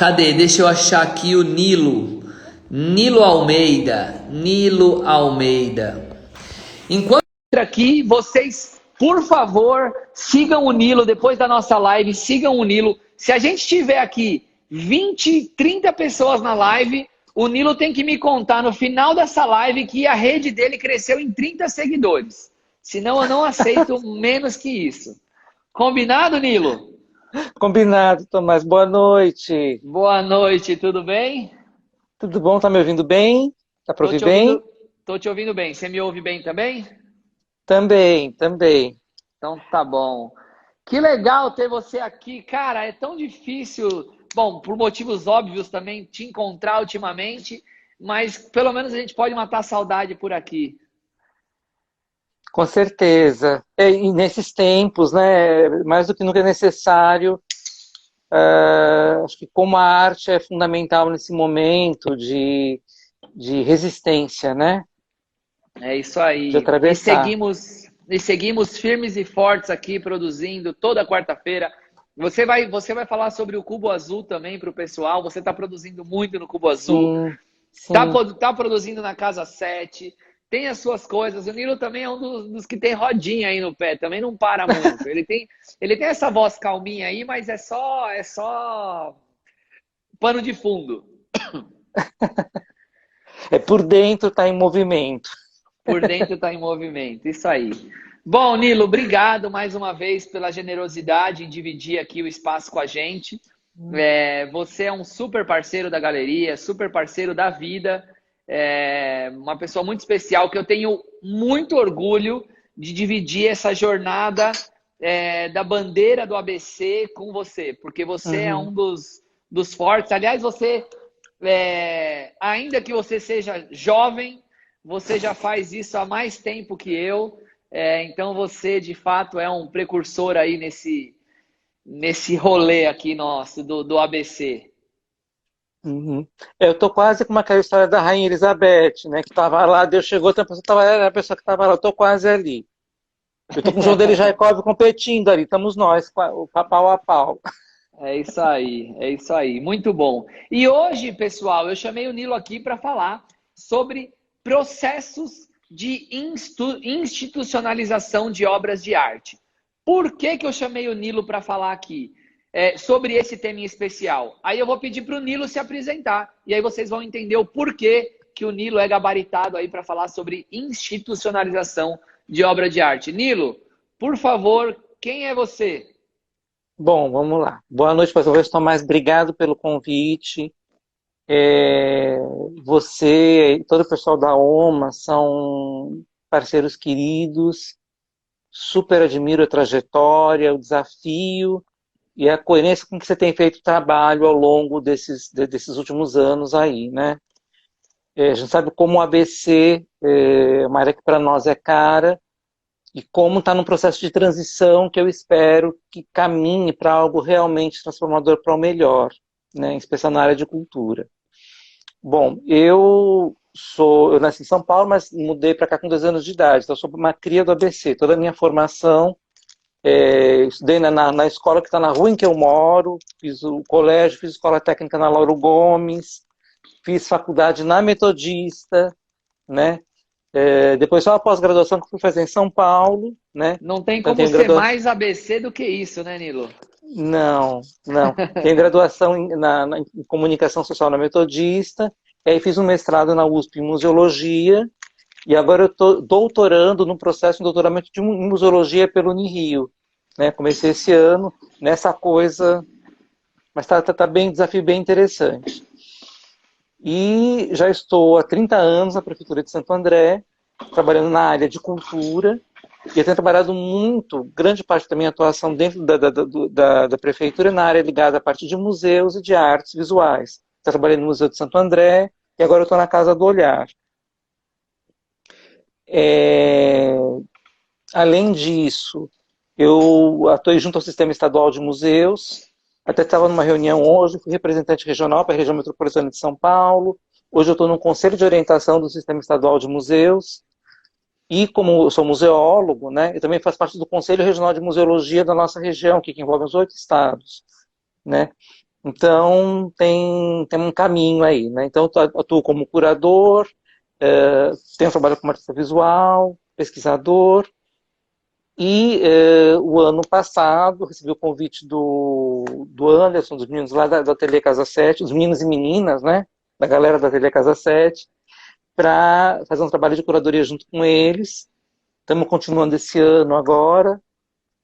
Cadê? Deixa eu achar aqui o Nilo. Nilo Almeida. Nilo Almeida. Enquanto aqui, vocês, por favor, sigam o Nilo depois da nossa live, sigam o Nilo. Se a gente tiver aqui 20, 30 pessoas na live, o Nilo tem que me contar no final dessa live que a rede dele cresceu em 30 seguidores. Senão eu não aceito menos que isso. Combinado, Nilo? Combinado, Tomás. Boa noite. Boa noite, tudo bem? Tudo bom? Tá me ouvindo bem? Tá para Tô ouvir te bem? ouvindo, tô te ouvindo bem. Você me ouve bem também? Também, também. Então tá bom. Que legal ter você aqui, cara. É tão difícil, bom, por motivos óbvios também, te encontrar ultimamente, mas pelo menos a gente pode matar a saudade por aqui. Com certeza. E nesses tempos, né, mais do que nunca é necessário, acho que como a arte é fundamental nesse momento de resistência, né, É isso de aí. atravessar. E seguimos firmes e fortes aqui produzindo toda quarta-feira. Você vai falar sobre o Cubo Azul também para o pessoal. Você está produzindo muito no Cubo Azul. Sim, Tá, sim. tá produzindo na Casa 7, tem as suas coisas. O Nilo também é um dos que tem rodinha aí no pé, também não para muito. Ele tem essa voz calminha aí, mas é só pano de fundo. É por dentro, tá em movimento. Por dentro tá em movimento. Isso aí. Bom, Nilo, obrigado mais uma vez pela generosidade em dividir aqui o espaço com a gente. Você é um super parceiro da galeria, super parceiro da vida, uma pessoa muito especial que eu tenho muito orgulho de dividir essa jornada da bandeira do ABC com você, porque você é um Uhum. dos fortes. Aliás, você, ainda que você seja jovem, você já faz isso há mais tempo que eu, então você de fato é um precursor aí nesse rolê aqui nosso do ABC. Uhum. Eu tô quase como aquela história da Rainha Elizabeth, né? Que tava lá, Deus chegou, outra pessoa tava, era a pessoa que tava lá, eu tô quase ali. Eu tô com o João dele Jacob competindo ali, estamos nós, o pau a pau. É isso aí, é isso aí. Muito bom. E hoje, pessoal, eu chamei o Nilo aqui para falar sobre processos de institucionalização de obras de arte. Por que que eu chamei o Nilo para falar aqui sobre esse tema em especial? Aí eu vou pedir para o Nilo se apresentar e aí vocês vão entender o porquê que o Nilo é gabaritado aí para falar sobre institucionalização de obra de arte. Nilo, por favor, quem é você? Bom, vamos lá. Boa noite, professor Tomás. Obrigado pelo convite. É, Você e todo o pessoal da OMA são parceiros queridos. Super admiro a trajetória, o desafio e a coerência com que você tem feito o trabalho ao longo desses últimos anos aí, né? A gente sabe como o ABC é uma área que para nós é cara e como está num processo de transição que eu espero que caminhe para algo realmente transformador para o melhor, né? Em especial na área de cultura. Bom, eu nasci em São Paulo, mas mudei para cá com 2 anos de idade, então eu sou uma cria do ABC. Toda a minha formação, estudei na escola que está na rua em que eu moro, fiz o colégio, fiz escola técnica na Lauro Gomes, fiz faculdade na Metodista, né? Depois só a pós-graduação que eu fui fazer em São Paulo, né? Não tem Então como tenho ser graduação. mais ABC do que isso, né, Nilo? Não, não. Tenho graduação em comunicação social na Metodista, e aí fiz um mestrado na USP em museologia, e agora eu estou doutorando no processo de doutoramento em museologia pelo Unirio, né? Comecei esse ano nessa coisa, mas tá bem, desafio bem interessante. E já estou há 30 anos na Prefeitura de Santo André, trabalhando na área de cultura, e eu tenho trabalhado muito, grande parte da minha atuação dentro da Prefeitura na área ligada à parte de museus e de artes visuais. Trabalhei no Museu de Santo André, e agora eu estou na Casa do Olhar. É, Além disso, eu atuei junto ao Sistema Estadual de Museus, até estava numa reunião hoje, fui representante regional para a região metropolitana de São Paulo, hoje eu estou no Conselho de Orientação do Sistema Estadual de Museus, e como eu sou museólogo, né, eu também faço parte do Conselho Regional de Museologia da nossa região, que envolve os 8 estados, né. Então, tem um caminho aí, né? Então, eu atuo como curador, tenho trabalho como artista visual, pesquisador, e o ano passado recebi o convite do Anderson, dos meninos lá do Ateliê Casa 7, os meninos e meninas, né? Da galera do Ateliê Casa 7, para fazer um trabalho de curadoria junto com eles. Estamos continuando esse ano agora.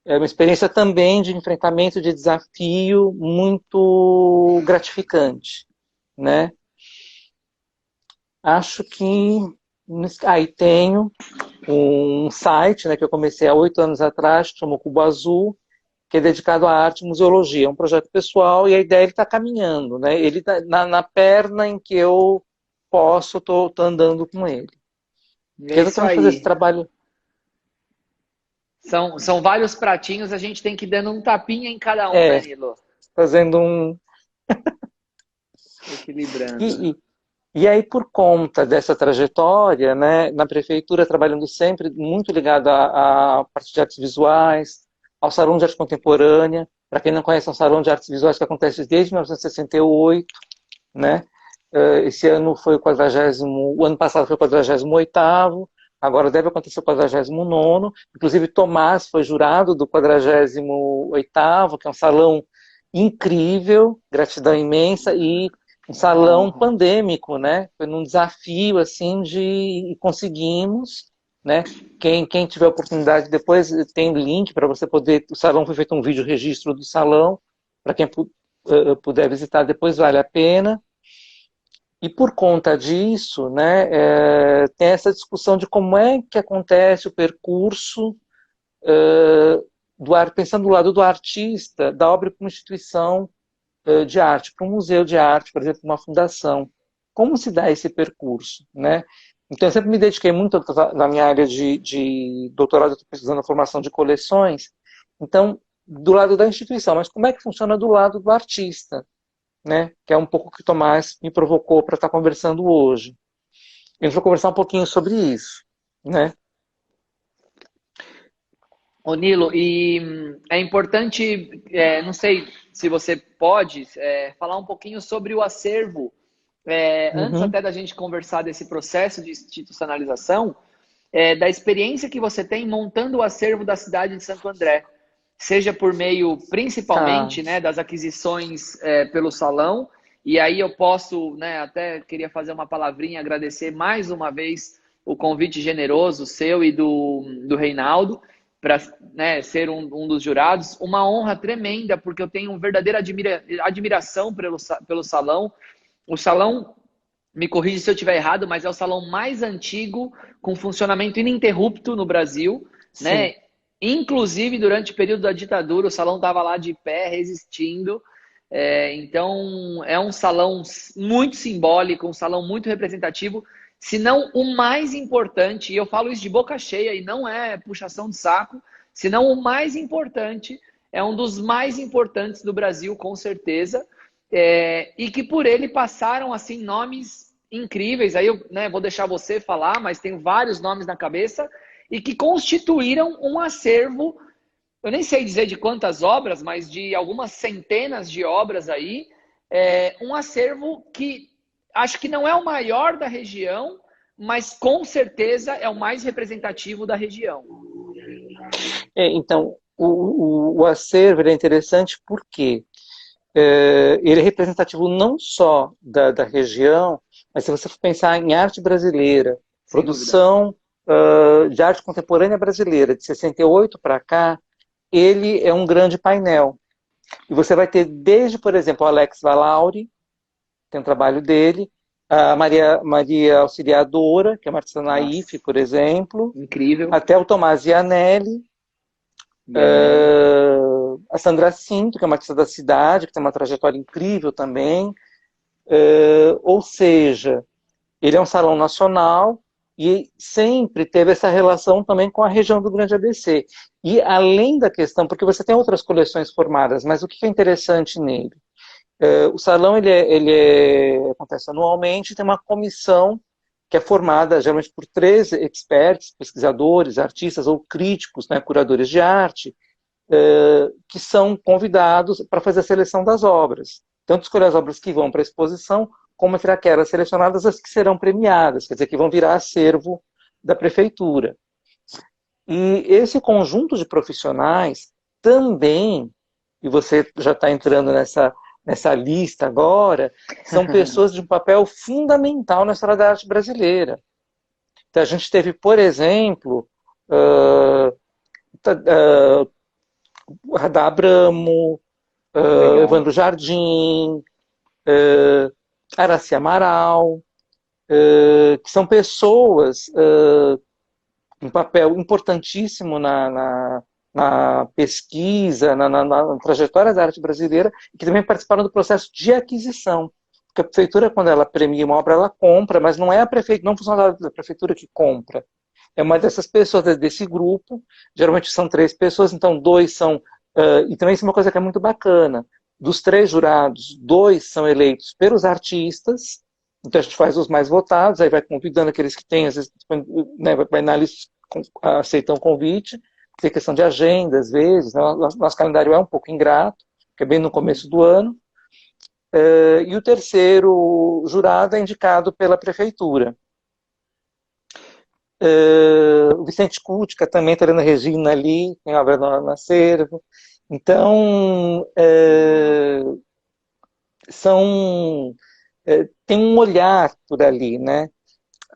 É uma experiência também de enfrentamento de desafio muito gratificante, né? Acho que... Aí tenho um site, né, que eu comecei há 8 anos atrás, que chama Cubo Azul, que é dedicado à arte e museologia. É um projeto pessoal e a ideia está caminhando, né? Ele tá na perna em que eu posso, estou andando com ele. É isso Exatamente fazer esse aí. trabalho. São vários pratinhos, a gente tem que ir dando um tapinha em cada um, né, É, Nilo? fazendo um... Equilibrando. E, e aí, por conta dessa trajetória, né, na prefeitura, trabalhando sempre muito ligado à parte de artes visuais, ao Salão de Arte Contemporânea. Para quem não conhece, é um salão de artes visuais que acontece desde 1968, né? Esse ano foi o 40º, o ano passado foi o 48º, agora deve acontecer o 49º. Inclusive, Tomás foi jurado do 48º, que é um salão incrível, gratidão imensa, e um Uma salão honra. pandêmico, né? Foi num desafio assim e conseguimos, né? Quem tiver oportunidade depois tem o link para você poder. O salão foi feito um vídeo registro do salão para quem puder visitar depois vale a pena. E por conta disso, né, tem essa discussão de como é que acontece o percurso pensando do lado do artista, da obra para uma instituição de arte, para um museu de arte, por exemplo, uma fundação. Como se dá esse percurso, né? Então, eu sempre me dediquei muito na minha área de doutorado, eu estou pesquisando a formação de coleções. Então, do lado da instituição, mas como é que funciona do lado do artista, né? Que é um pouco o que o Tomás me provocou para estar conversando hoje. A gente vai conversar um pouquinho sobre isso, né? Ô Nilo, e é importante, não sei se você pode falar um pouquinho sobre o acervo. Antes Uhum. até da gente conversar desse processo de institucionalização, da experiência que você tem montando o acervo da cidade de Santo André, seja por meio, Tá. principalmente, né, das aquisições pelo salão, e aí eu posso, né, até queria fazer uma palavrinha, agradecer mais uma vez o convite generoso seu e do Reinaldo, para, né, ser um dos jurados, uma honra tremenda, porque eu tenho uma verdadeira admiração pelo salão. O salão, me corrija se eu estiver errado, mas é o salão mais antigo com funcionamento ininterrupto no Brasil, Sim. né? Inclusive durante o período da ditadura, o salão estava lá de pé, resistindo. Então é um salão muito simbólico, um salão muito representativo, se não o mais importante, e eu falo isso de boca cheia e não é puxação de saco, se não o mais importante, é um dos mais importantes do Brasil, com certeza. E que por ele passaram assim nomes incríveis. Aí eu, né, vou deixar você falar, mas tenho vários nomes na cabeça e que constituíram um acervo. Eu nem sei dizer de quantas obras, mas de algumas centenas de obras aí. Um acervo que acho que não é o maior da região, mas com certeza é o mais representativo da região. Então, o acervo é interessante porque ele é representativo não só da região, mas se você for pensar em arte brasileira, Sem dúvida. produção de arte contemporânea brasileira, de 68 para cá, ele é um grande painel. E você vai ter desde, por exemplo, o Alex Valauri, tem um trabalho dele, a Maria Auxiliadora, que é uma artista naif, Nossa, por exemplo, incrível. até o Tomás Ianelli, Yanelli. a Sandra Cinto, que é uma artista da cidade, que tem uma trajetória incrível também. Ou seja, ele é um salão nacional e sempre teve essa relação também com a região do Grande ABC. E além da questão, porque você tem outras coleções formadas, mas o que é interessante nele? O salão acontece anualmente, tem uma comissão que é formada geralmente por 3 experts, pesquisadores, artistas ou críticos, né, curadores de arte, que são convidados para fazer a seleção das obras. tanto escolher as obras que vão para a exposição, como entre aquelas selecionadas as que serão premiadas, quer dizer, que vão virar acervo da prefeitura. E esse conjunto de profissionais também, e você já está entrando nessa lista agora, são pessoas de um papel fundamental na história da arte brasileira. Então, a gente teve, por exemplo, Radá Abramo, Evandro Jardim, Araci Amaral, que são pessoas um papel importantíssimo na pesquisa, na trajetória da arte brasileira, e que também participaram do processo de aquisição. Porque a prefeitura, quando ela premia uma obra, ela compra, mas não é a prefeitura, não é funcionário da prefeitura que compra. É uma dessas pessoas, desse grupo, geralmente são 3 pessoas, então 2 são... e também isso é uma coisa que é muito bacana. Dos 3 jurados, 2 são eleitos pelos artistas, então a gente faz os mais votados, aí vai convidando aqueles que têm, às vezes, né, vai na lista, aceitam o convite, tem questão de agenda, às vezes, né? Nosso calendário é um pouco ingrato, que é bem no começo do ano. E o terceiro jurado é indicado pela prefeitura. O Vicente Cútica também está dando Regina ali, tem obra no acervo. Então, tem um olhar por ali, né?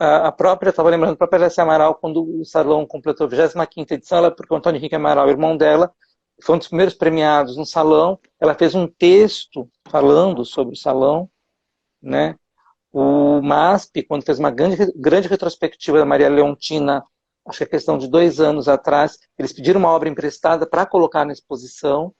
A própria, estava lembrando, a própria Araci Amaral, quando o salão completou a 25ª edição, ela, porque o Antônio Henrique Amaral, irmão dela, foi um dos primeiros premiados no salão, ela fez um texto falando sobre o salão, né? O MASP, quando fez uma grande retrospectiva da Maria Leontina, acho que é questão de 2 anos atrás, eles pediram uma obra emprestada para colocar na exposição,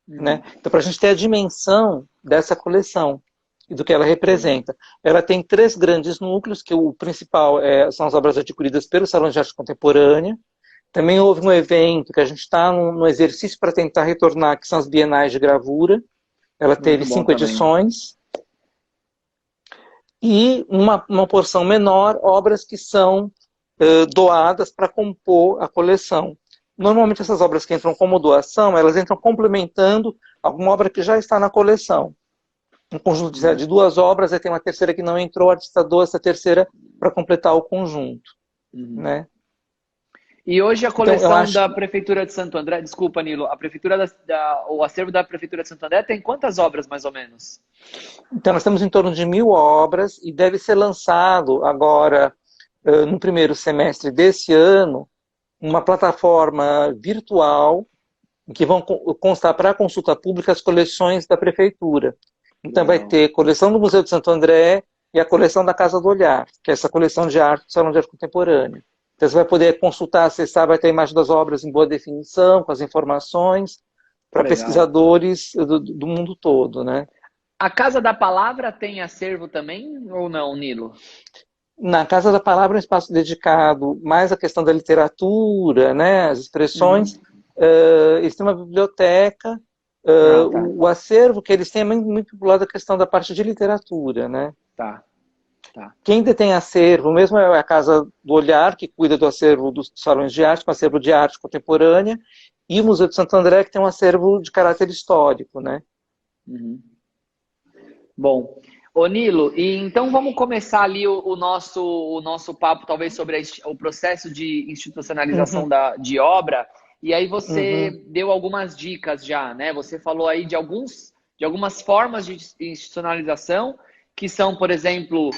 né? Então, para a gente ter a dimensão dessa coleção e do que ela representa. Ela tem 3 grandes núcleos, que o principal são as obras adquiridas pelo Salão de Arte Contemporânea. Também houve um evento que a gente está no exercício para tentar retornar, que são as Bienais de Gravura. Ela teve 5 edições. E uma porção menor, obras que são doadas para compor a coleção. Normalmente essas obras que entram como doação, elas entram complementando alguma obra que já está na coleção. Um conjunto de 2 obras, aí tem uma terceira que não entrou, o artista doa essa terceira para completar o conjunto. Né? E hoje a coleção da Prefeitura de Santo André, desculpa, Nilo, a prefeitura o acervo da Prefeitura de Santo André tem quantas obras, mais ou menos? Então, nós temos em torno de 1000 obras e deve ser lançado agora, no primeiro semestre desse ano, uma plataforma virtual em que vão constar para consulta pública as coleções da Prefeitura. Então vai ter coleção do Museu de Santo André e a coleção da Casa do Olhar, que é essa coleção de arte do Salão de Arte Contemporânea. Então você vai poder consultar, acessar, vai ter a imagem das obras em boa definição, com as informações, para pesquisadores do mundo todo, né? A Casa da Palavra tem acervo também ou não, Nilo? Na Casa da Palavra é um espaço dedicado mais à questão da literatura, né, as expressões. Eles têm uma biblioteca. O acervo que eles têm é muito vinculado à questão da parte de literatura, né? Tá. Quem detém acervo, mesmo é a Casa do Olhar, que cuida do acervo dos salões de arte, com acervo de arte contemporânea, e o Museu de Santo André, que tem um acervo de caráter histórico, né? Bom, ô Nilo, e então vamos começar ali o nosso papo, talvez, sobre o processo de institucionalização de obra. E aí você deu algumas dicas já, né? Você falou aí de algumas formas de institucionalização, que são, por exemplo,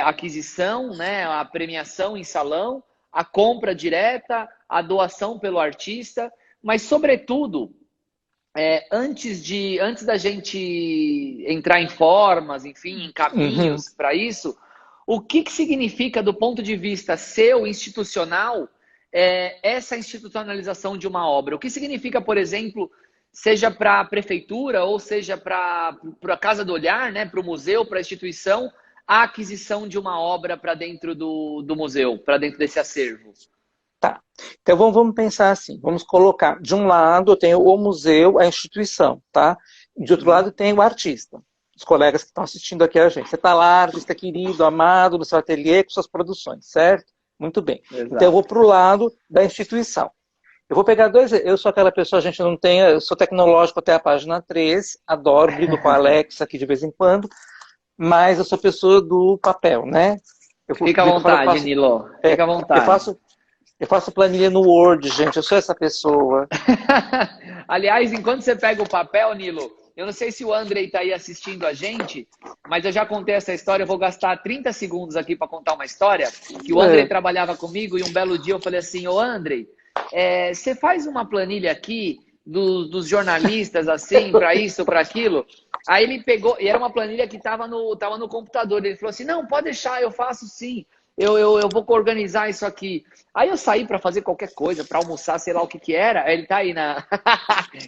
aquisição, né? A premiação em salão, a compra direta, a doação pelo artista, mas, sobretudo, antes da gente entrar em formas, enfim, em caminhos para isso, o que significa, do ponto de vista seu, institucional, essa institucionalização de uma obra? O que significa, por exemplo, seja para a prefeitura ou seja para a Casa do Olhar, né, para o museu, para a instituição, a aquisição de uma obra para dentro do museu, para dentro desse acervo? Tá. Então vamos pensar assim, vamos colocar, de um lado eu tenho o museu, a instituição, tá? De outro lado tem o artista, os colegas que estão assistindo aqui a gente. Você está lá, artista querido, amado, no seu ateliê, com suas produções, certo? Muito bem. Exato. Então eu vou para o lado da instituição. Eu vou pegar dois. Eu sou aquela pessoa, a gente não tem. Eu sou tecnológico até a página 3, adoro, brigo com a Alexa aqui de vez em quando, mas eu sou pessoa do papel, né? Fica à vontade, Nilo. Fica à vontade. Eu faço planilha no Word, gente. Eu sou essa pessoa. Aliás, enquanto você pega o papel, Nilo, eu não sei se o Andrei está aí assistindo a gente, mas eu já contei essa história. Eu vou gastar 30 segundos aqui para contar uma história. Que o Andrei trabalhava comigo e um belo dia eu falei assim: ô Andrei, você faz uma planilha aqui dos jornalistas, assim, para isso, para aquilo? Aí ele pegou, e era uma planilha que estava no computador. Ele falou assim: não, pode deixar, eu faço sim. Eu vou organizar isso aqui. Aí eu saí para fazer qualquer coisa, para almoçar, sei lá o que que era. Ele tá aí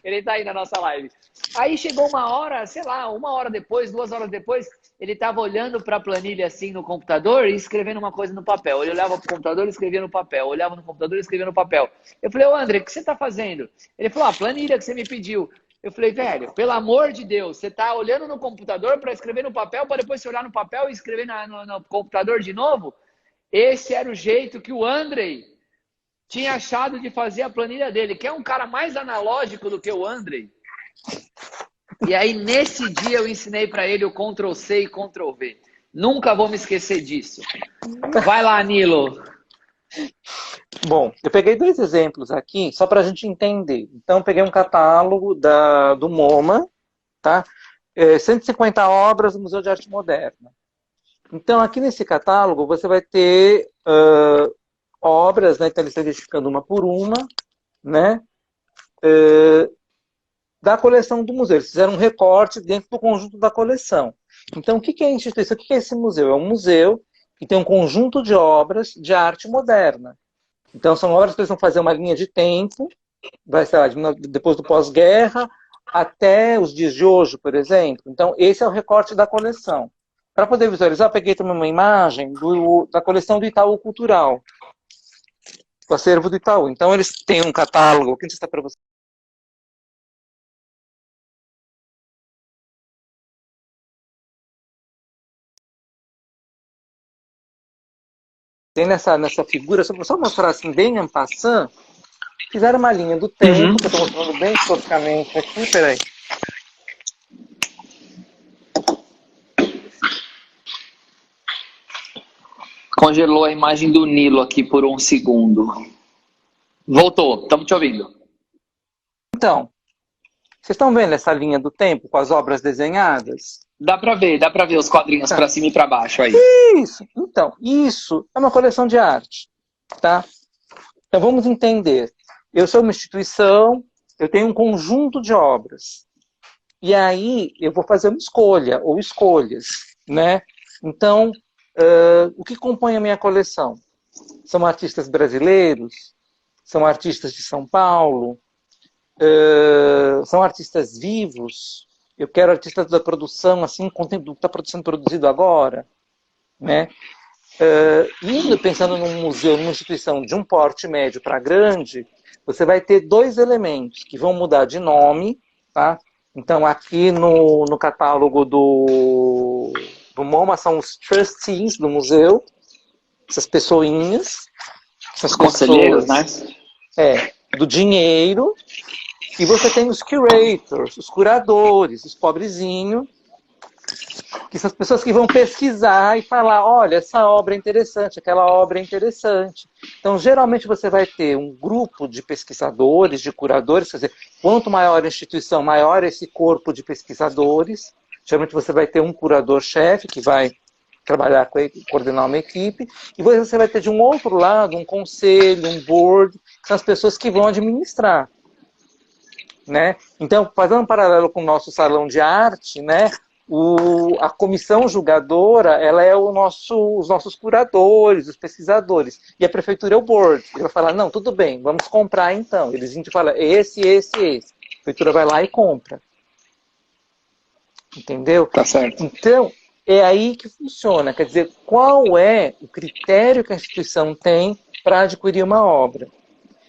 ele tá aí na nossa live. Aí chegou uma hora, sei lá, 1 hora depois, 2 horas depois, ele tava olhando para a planilha assim no computador e escrevendo uma coisa no papel. Ele olhava pro computador e escrevia no papel. Olhava no computador e escrevia no papel. Eu falei: ô André, o que você tá fazendo? Ele falou: a planilha que você me pediu. Eu falei: velho, pelo amor de Deus, você tá olhando no computador para escrever no papel, para depois você olhar no papel e escrever no computador de novo? Esse era o jeito que o Andrei tinha achado de fazer a planilha dele, que é um cara mais analógico do que o Andrei. E aí, nesse dia, eu ensinei para ele o Ctrl+C e Ctrl+V. Nunca vou me esquecer disso. Vai lá, Nilo. Bom, eu peguei 2 exemplos aqui, só para a gente entender. Então, eu peguei um catálogo do MoMA, tá? 150 obras do Museu de Arte Moderna. Então, aqui nesse catálogo, você vai ter obras, né? Então, ele está identificando uma por uma, né? Da coleção do museu. Eles fizeram um recorte dentro do conjunto da coleção. Então, o que é a instituição? O que é esse museu? É um museu que tem um conjunto de obras de arte moderna. Então, são obras que eles vão fazer uma linha de tempo, vai ser depois do pós-guerra até os dias de hoje, por exemplo. Então, esse é o recorte da coleção. Para poder visualizar, eu peguei também uma imagem da coleção do Itaú Cultural, do acervo do Itaú. Então, eles têm um catálogo, que está para você. Tem nessa figura, só mostrar assim, bem en passant, fizeram uma linha do tempo, que eu estou mostrando bem especificamente aqui, peraí. Congelou a imagem do Nilo aqui por 1 segundo. Voltou, estamos te ouvindo. Então, vocês estão vendo essa linha do tempo com as obras desenhadas? Dá para ver os quadrinhos para cima e para baixo aí. Isso, então, isso é uma coleção de arte, tá? Então vamos entender. Eu sou uma instituição, eu tenho um conjunto de obras. E aí eu vou fazer uma escolha, ou escolhas, né? Então, o que compõe a minha coleção? São artistas brasileiros? São artistas de São Paulo? São artistas vivos? Eu quero artistas da produção, assim, conteúdo que está sendo produzido agora, né? Pensando num museu, numa instituição de um porte médio para grande, você vai ter 2 elementos que vão mudar de nome, tá? Então, aqui no catálogo do MoMA são os trustees do museu, essas pessoinhas, essas conselheiros, pessoas, né? Do dinheiro. E você tem os curators, os curadores, os pobrezinhos, que são as pessoas que vão pesquisar e falar: olha, essa obra é interessante, aquela obra é interessante. Então, geralmente você vai ter um grupo de pesquisadores, de curadores, quer dizer, quanto maior a instituição, maior esse corpo de pesquisadores. Geralmente você vai ter um curador-chefe que vai trabalhar coordenar uma equipe, e você vai ter de um outro lado um conselho, um board, que são as pessoas que vão administrar. Né? Então, fazendo um paralelo com o nosso salão de arte, né? A comissão julgadora, ela é os nossos curadores, os pesquisadores, e a prefeitura é o board. Ele vai falar: não, tudo bem, vamos comprar então. Eles vão te falar: esse. A prefeitura vai lá e compra. Entendeu? Tá certo. Então, é aí que funciona. Quer dizer, qual é o critério que a instituição tem para adquirir uma obra?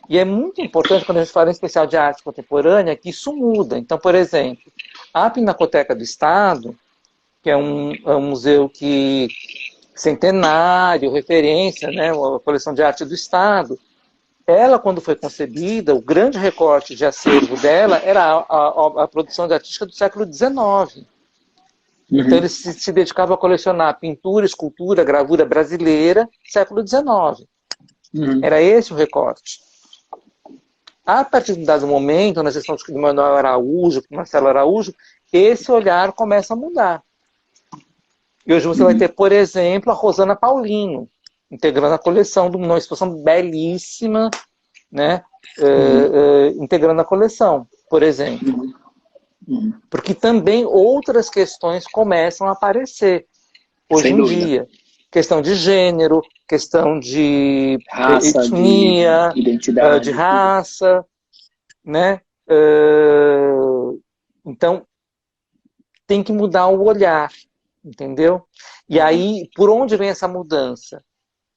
E é muito importante, quando a gente fala em especial de arte contemporânea, que isso muda. Então, por exemplo, a Pinacoteca do Estado, que é um museu centenário, referência, né, a coleção de arte do Estado, Ela, quando foi concebida, o grande recorte de acervo dela era a produção de artística do século XIX. Então ele se dedicava a colecionar pintura, escultura, gravura brasileira, século XIX. Era esse o recorte. A partir de um dado momento, na gestão de Manuel Araújo, Marcelo Araújo, esse olhar começa a mudar. E hoje você vai ter, por exemplo, a Rosana Paulino, integrando a coleção, numa exposição belíssima, né? Integrando a coleção, por exemplo. Porque também outras questões começam a aparecer hoje em dia. Questão de gênero, questão de raça, etnia, de identidade, de raça, né? Então, tem que mudar o olhar, entendeu? E aí, por onde vem essa mudança?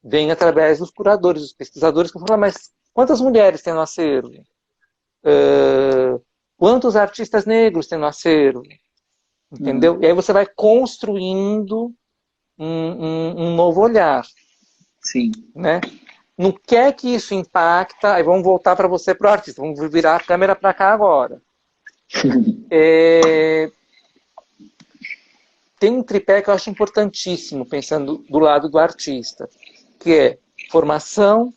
Vem através dos curadores, dos pesquisadores, que falam, mas quantas mulheres tem no acervo? Quantos artistas negros tem no acervo? Entendeu? E aí você vai construindo um novo olhar. Sim. Né? No que é que isso impacta? Aí vamos voltar para você, para o artista. Vamos virar a câmera para cá agora. Tem um tripé que eu acho importantíssimo, pensando do lado do artista, que é formação,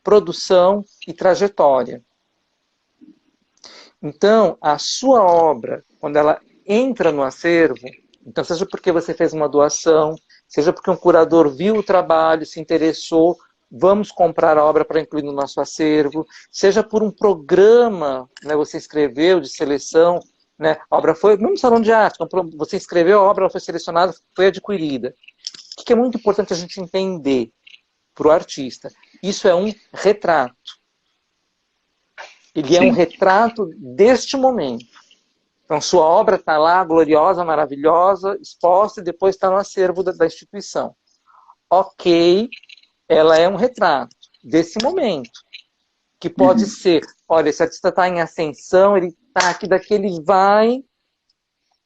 produção e trajetória. Então, a sua obra, quando ela entra no acervo, então seja porque você fez uma doação, seja porque um curador viu o trabalho, se interessou, vamos comprar a obra para incluir no nosso acervo, seja por um programa, né, você escreveu de seleção, né, a obra foi, mesmo salão de arte, você escreveu a obra, ela foi selecionada, foi adquirida. O que é muito importante a gente entender para o artista? Isso é um retrato. Ele é um retrato deste momento. Então, sua obra está lá, gloriosa, maravilhosa, exposta, e depois está no acervo da instituição. Ok, ela é um retrato desse momento. Que pode ser, olha, esse artista está em ascensão, ele está aqui, daqui ele vai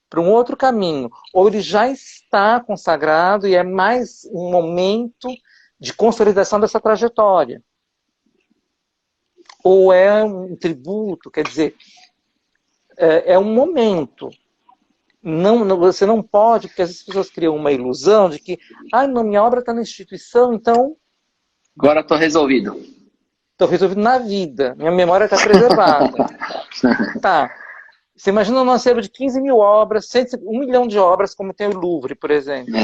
para um outro caminho. Ou ele já está consagrado e é mais um momento de consolidação dessa trajetória. Ou é um tributo, quer dizer, é um momento. Você não pode, porque as pessoas criam uma ilusão de que não, minha obra está na instituição, então... Agora estou resolvido. Estou resolvido na vida, minha memória está preservada. Tá. Você imagina um acervo de 15 mil obras, 1 milhão de obras, como tem o Louvre, por exemplo.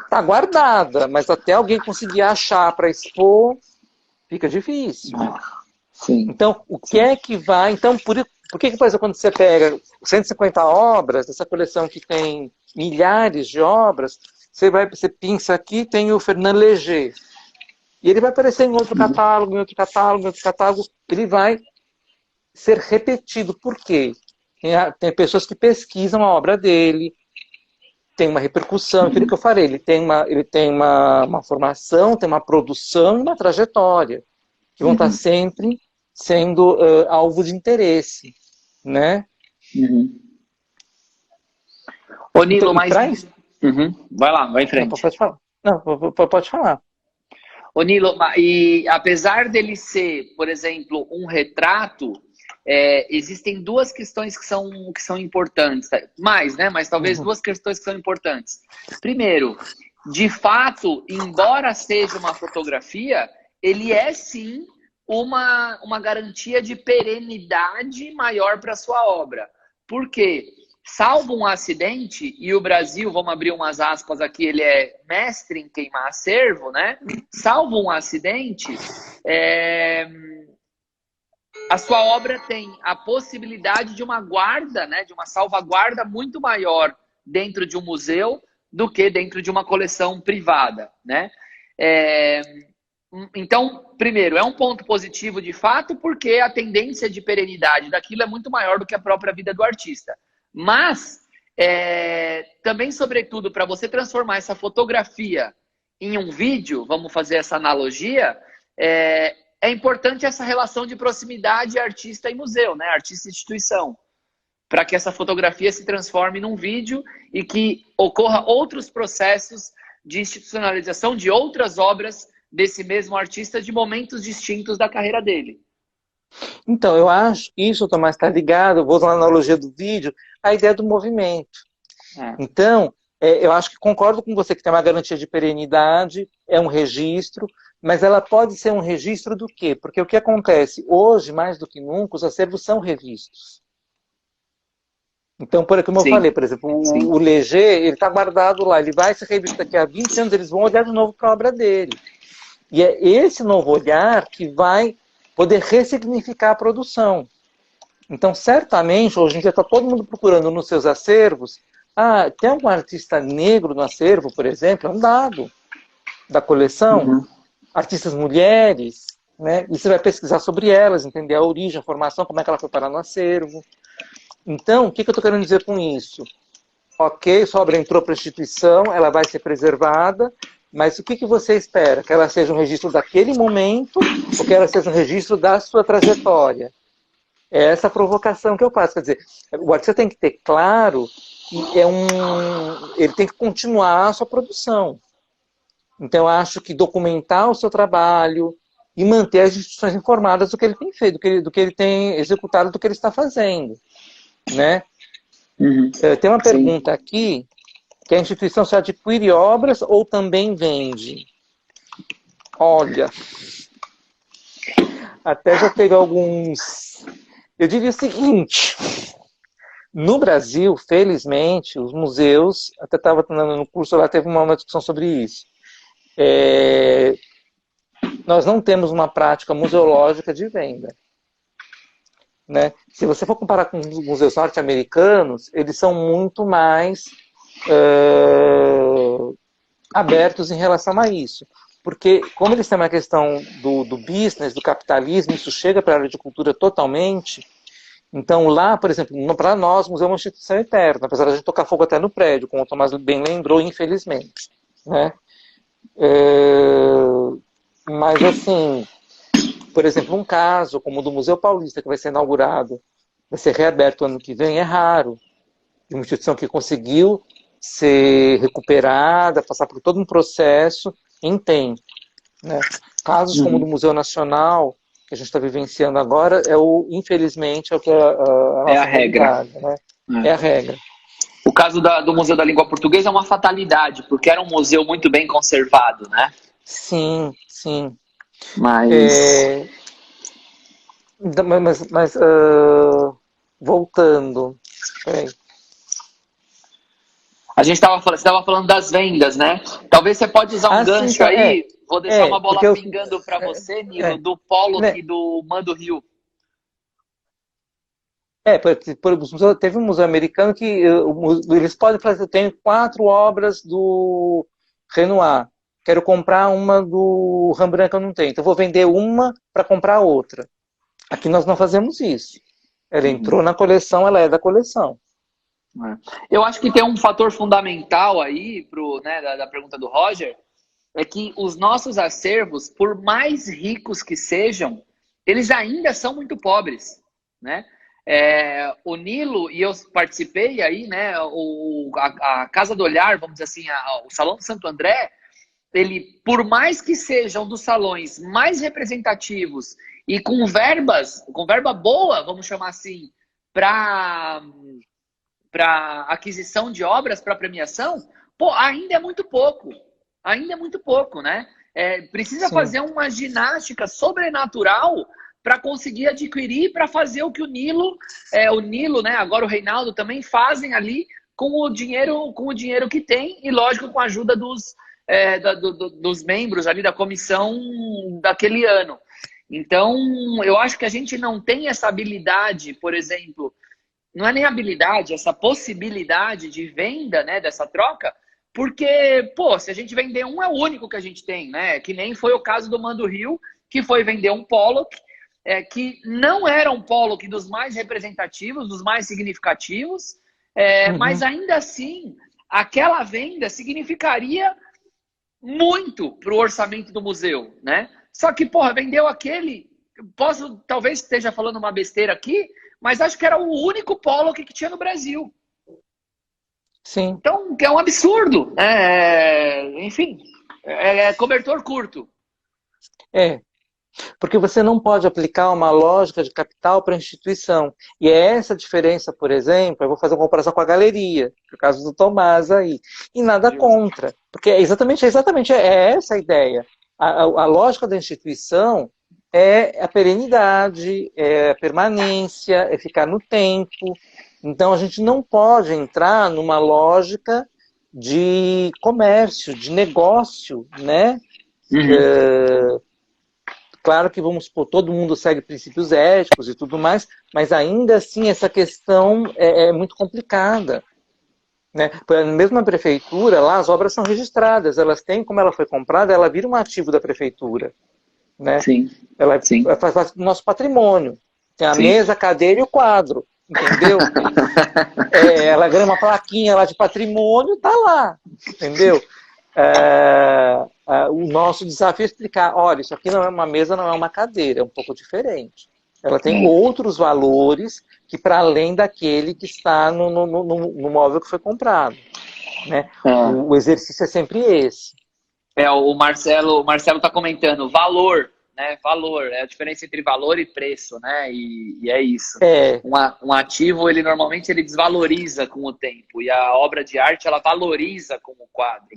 Está guardada, mas até alguém conseguir achar para expor, fica difícil. Sim. Então, o que é que vai... Então, por que, por exemplo, quando você pega 150 obras, essa coleção que tem milhares de obras, você pinça aqui, tem o Fernand Léger. E ele vai aparecer em outro catálogo, em outro catálogo, em outro catálogo. Ele vai ser repetido. Por quê? Tem pessoas que pesquisam a obra dele, tem uma repercussão, aquilo que eu falei. Ele tem uma formação, tem uma produção e uma trajetória, que vão estar sempre sendo alvo de interesse. Né? Ô, Nilo, então, mas... Vai lá, vai em frente. Não, pode falar. Não, pode falar. Ô, Nilo, e apesar dele ser, por exemplo, um retrato, existem duas questões que são importantes. Mais, né? Mas talvez duas questões que são importantes. Primeiro, de fato, embora seja uma fotografia, ele é sim uma garantia de perenidade maior para a sua obra. Por quê? Salvo um acidente, e o Brasil, vamos abrir umas aspas aqui, ele é mestre em queimar acervo, né? Salvo um acidente, a sua obra tem a possibilidade de uma guarda, né? De uma salvaguarda muito maior dentro de um museu do que dentro de uma coleção privada, né? Então, primeiro, é um ponto positivo de fato, porque a tendência de perenidade daquilo é muito maior do que a própria vida do artista. Mas, também, sobretudo, para você transformar essa fotografia em um vídeo, vamos fazer essa analogia, é importante essa relação de proximidade artista e museu, né? Artista e instituição, para que essa fotografia se transforme num vídeo e que ocorra outros processos de institucionalização de outras obras desse mesmo artista de momentos distintos da carreira dele. Então, eu acho que isso, Tomás, está ligado, vou usar a analogia do vídeo, à ideia do movimento. Então, eu acho que concordo com você que tem uma garantia de perenidade, é um registro, mas ela pode ser um registro do quê? Porque o que acontece hoje, mais do que nunca, os acervos são revistos. Então, como eu falei, por exemplo, o Leger, ele está guardado lá, ele vai ser revisto daqui a 20 anos, eles vão olhar de novo para a obra dele. E é esse novo olhar que vai poder ressignificar a produção. Então, certamente, hoje em dia está todo mundo procurando nos seus acervos, tem algum artista negro no acervo, por exemplo, é um dado da coleção, artistas mulheres, né? E você vai pesquisar sobre elas, entender a origem, a formação, como é que ela foi parar no acervo. Então, o que eu estou querendo dizer com isso? Ok, sua obra entrou para a instituição, ela vai ser preservada, mas o que você espera? Que ela seja um registro daquele momento ou que ela seja um registro da sua trajetória? É essa a provocação que eu faço. Quer dizer, o artista tem que ter claro que ele tem que continuar a sua produção. Então, eu acho que documentar o seu trabalho e manter as instituições informadas do que ele tem feito, do que ele tem executado, do que ele está fazendo. Né? Tem uma pergunta aqui, que a instituição só adquire obras ou também vende? Olha, até já teve alguns... Eu diria o seguinte, no Brasil, felizmente, os museus, até estava no curso lá, teve uma discussão sobre isso. Nós não temos uma prática museológica de venda. Né? Se você for comparar com os museus norte-americanos, eles são muito mais abertos em relação a isso. Porque, como eles têm uma questão do business, do capitalismo, isso chega para a área de cultura totalmente. Então, lá, por exemplo, para nós, o museu é uma instituição eterna, apesar de a gente tocar fogo até no prédio, como o Tomás bem lembrou, infelizmente. Né? Mas, assim... Por exemplo, um caso como o do Museu Paulista, que vai ser inaugurado, vai ser reaberto ano que vem, é raro. De uma instituição que conseguiu ser recuperada, passar por todo um processo em tempo. Né? Casos como o do Museu Nacional, que a gente está vivenciando agora, infelizmente, é o que é a regra. Né? É a regra. O caso do Museu da Língua Portuguesa é uma fatalidade, porque era um museu muito bem conservado, né? Sim, sim. Mas voltando. Peraí. A gente você estava falando das vendas, né? Talvez você pode usar um gancho sim, aí. Vou deixar uma bola eu, pingando para você, Nilo, do Polo e do Mando Rio. Teve um museu americano que eles podem fazer. Eu tenho 4 obras do Renoir. Quero comprar uma do Rembrandt que eu não tenho. Então, eu vou vender uma para comprar outra. Aqui nós não fazemos isso. Ela entrou na coleção, ela é da coleção. Eu acho que tem um fator fundamental aí da pergunta do Roger, é que os nossos acervos, por mais ricos que sejam, eles ainda são muito pobres. Né? O Nilo, e eu participei aí, né, a Casa do Olhar, vamos dizer assim, o Salão de Santo André, ele, por mais que sejam dos salões mais representativos e com verba boa, vamos chamar assim, para aquisição de obras para premiação, ainda é muito pouco. Ainda é muito pouco, né? Precisa fazer uma ginástica sobrenatural para conseguir adquirir, para fazer o que o Nilo, né? Agora o Reinaldo também fazem ali com o dinheiro que tem e, lógico, com a ajuda dos membros ali da comissão daquele ano. Então, eu acho que a gente não tem essa habilidade, por exemplo, não é nem habilidade, essa possibilidade de venda, né, dessa troca, porque, se a gente vender um, é o único que a gente tem, né? Que nem foi o caso do Mando Rio, que foi vender um Pollock, que não era um Pollock dos mais representativos, dos mais significativos, mas ainda assim, aquela venda significaria muito para o orçamento do museu, né? Só que, vendeu aquele... Talvez esteja falando uma besteira aqui, mas acho que era o único Pollock que tinha no Brasil. Sim. Então, que é um absurdo. Enfim, cobertor curto. É, porque você não pode aplicar uma lógica de capital para a instituição. E é essa a diferença, por exemplo, eu vou fazer uma comparação com a galeria, por causa do Tomás aí. E nada contra, porque é exatamente essa a ideia. A lógica da instituição é a perenidade, é a permanência, é ficar no tempo. Então a gente não pode entrar numa lógica de comércio, de negócio, né? Claro que vamos supor, todo mundo segue princípios éticos e tudo mais, mas ainda assim essa questão é muito complicada. Né? Mesmo na prefeitura, lá as obras são registradas, elas têm, como ela foi comprada, ela vira um ativo da prefeitura. Né? Sim. Ela Sim. faz parte do nosso patrimônio. Tem a Sim. mesa, a cadeira e o quadro. Entendeu? Ela ganha uma plaquinha lá de patrimônio, tá lá. Entendeu? O nosso desafio é explicar, olha, isso aqui não é uma mesa, não é uma cadeira, é um pouco diferente. Ela tem outros valores que para além daquele que está no móvel que foi comprado. Né? O exercício é sempre esse. O Marcelo está comentando, valor, né? Valor, é a diferença entre valor e preço, né? E é isso. Um ativo, ele normalmente ele desvaloriza com o tempo, e a obra de arte, ela valoriza com o quadro.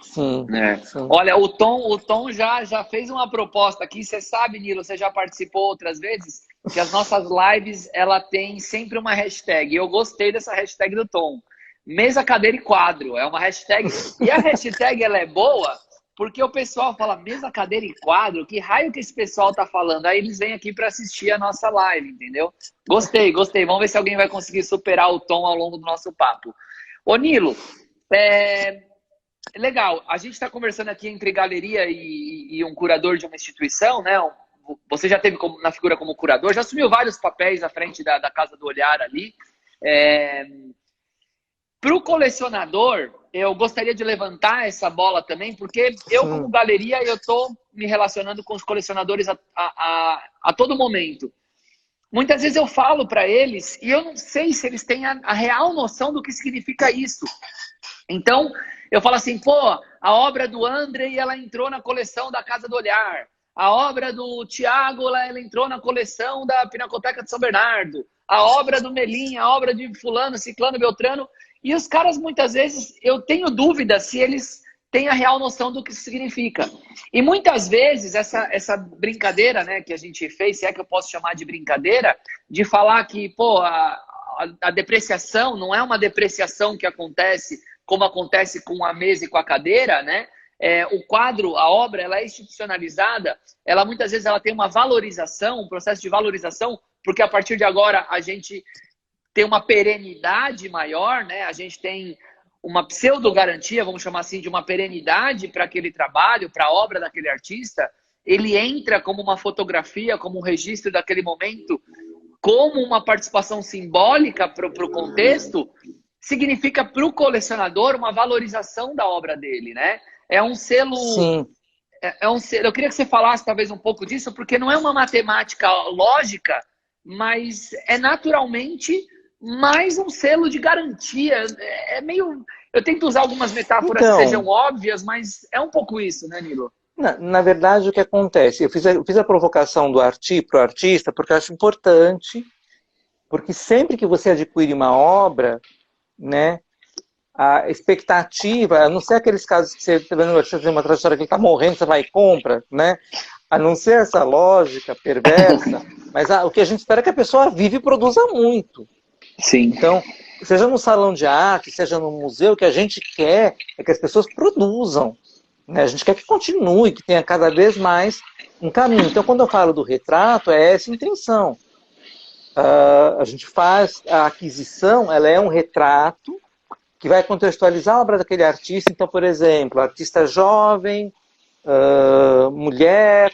Sim, sim. Olha, o Tom já fez uma proposta aqui. Você sabe, Nilo, você já participou outras vezes, que as nossas lives, ela tem sempre uma hashtag. Eu gostei dessa hashtag do Tom. Mesa, cadeira e quadro. É uma hashtag. E a hashtag, ela é boa porque o pessoal fala mesa, cadeira e quadro. Que raio que esse pessoal tá falando? Aí eles vêm aqui para assistir a nossa live, entendeu? Gostei. Vamos ver se alguém vai conseguir superar o Tom ao longo do nosso papo. Ô, Nilo, legal, a gente está conversando aqui entre galeria e um curador de uma instituição, né? Você já teve na figura como curador, já assumiu vários papéis à frente da Casa do Olhar ali. Para o colecionador, eu gostaria de levantar essa bola também, porque eu, como galeria, eu estou me relacionando com os colecionadores a todo momento. Muitas vezes eu falo para eles e eu não sei se eles têm a real noção do que significa isso. Então, eu falo assim, pô, a obra do Andrei, ela entrou na coleção da Casa do Olhar. A obra do Tiago, ela entrou na coleção da Pinacoteca de São Bernardo. A obra do Melim, a obra de fulano, ciclano, beltrano. E os caras, muitas vezes, eu tenho dúvida se eles têm a real noção do que isso significa. E muitas vezes, essa brincadeira, né, que a gente fez, se é que eu posso chamar de brincadeira, de falar que, pô, a depreciação não é uma depreciação que acontece como acontece com a mesa e com a cadeira, né? O quadro, a obra, ela é institucionalizada, ela muitas vezes ela tem uma valorização, um processo de valorização, porque a partir de agora a gente tem uma perenidade maior, né? A gente tem uma pseudo-garantia, vamos chamar assim, de uma perenidade para aquele trabalho, para a obra daquele artista. Ele entra como uma fotografia, como um registro daquele momento, como uma participação simbólica para o contexto, significa para o colecionador uma valorização da obra dele, né? É um selo... Sim. Um selo. Eu queria que você falasse talvez um pouco disso, porque não é uma matemática lógica, mas é naturalmente mais um selo de garantia. É meio... Eu tento usar algumas metáforas que sejam óbvias, mas é um pouco isso, né, Nilo? Na verdade, o que acontece? Eu fiz a provocação do pro artista porque eu acho importante, porque sempre que você adquire uma obra, né, a expectativa, a não ser aqueles casos que você tem uma trajetória que ele está morrendo, você vai e compra, né? A não ser essa lógica perversa, mas o que a gente espera é que a pessoa vive e produza muito. Sim. Então, seja no salão de arte, seja no museu, o que a gente quer é que as pessoas produzam. Né? A gente quer que continue, que tenha cada vez mais um caminho. Então, quando eu falo do retrato, é essa a intenção. A gente faz a aquisição, ela é um retrato que vai contextualizar a obra daquele artista. Então, por exemplo, artista jovem, mulher,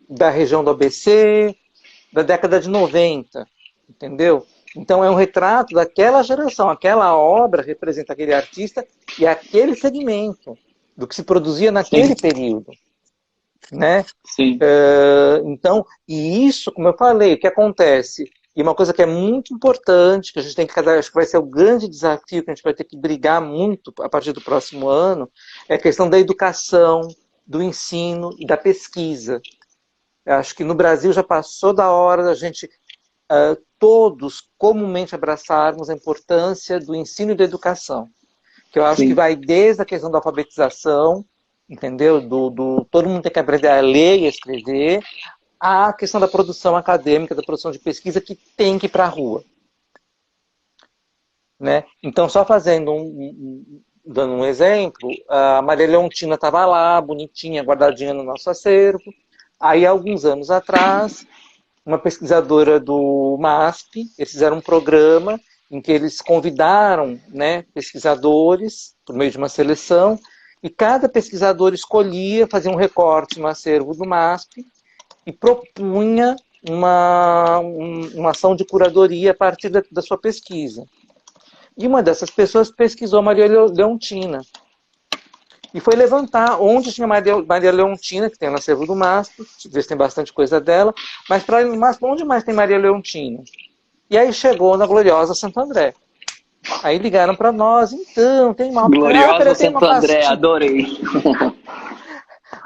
da região do ABC, da década de 90, entendeu? Então é um retrato daquela geração, aquela obra representa aquele artista e aquele segmento do que se produzia naquele período. Né? Sim. Então, e isso, como eu falei, o que acontece? E uma coisa que é muito importante, que a gente tem que acho que vai ser o grande desafio que a gente vai ter que brigar muito a partir do próximo ano, é a questão da educação, do ensino e da pesquisa. Eu acho que no Brasil já passou da hora da gente todos comumente abraçarmos a importância do ensino e da educação. Que eu acho Sim. que vai desde a questão da alfabetização, entendeu? Todo mundo tem que aprender a ler e a escrever, a questão da produção acadêmica, da produção de pesquisa, que tem que ir para a rua. Né? Então, só dando um exemplo, a Maria Leontina estava lá, bonitinha, guardadinha no nosso acervo. Aí, alguns anos atrás, uma pesquisadora do MASP, eles fizeram um programa em que eles convidaram, né, pesquisadores, por meio de uma seleção, e cada pesquisador escolhia fazer um recorte no acervo do MASP e propunha uma ação de curadoria a partir da sua pesquisa. E uma dessas pessoas pesquisou a Maria Leontina. E foi levantar onde tinha Maria Leontina, que tem no acervo do MASP, vê se tem bastante coisa dela, mas para o MASP, onde mais tem Maria Leontina? E aí chegou na gloriosa Santo André. Aí ligaram para nós, então, tem uma... Gloriosa Santo André, adorei.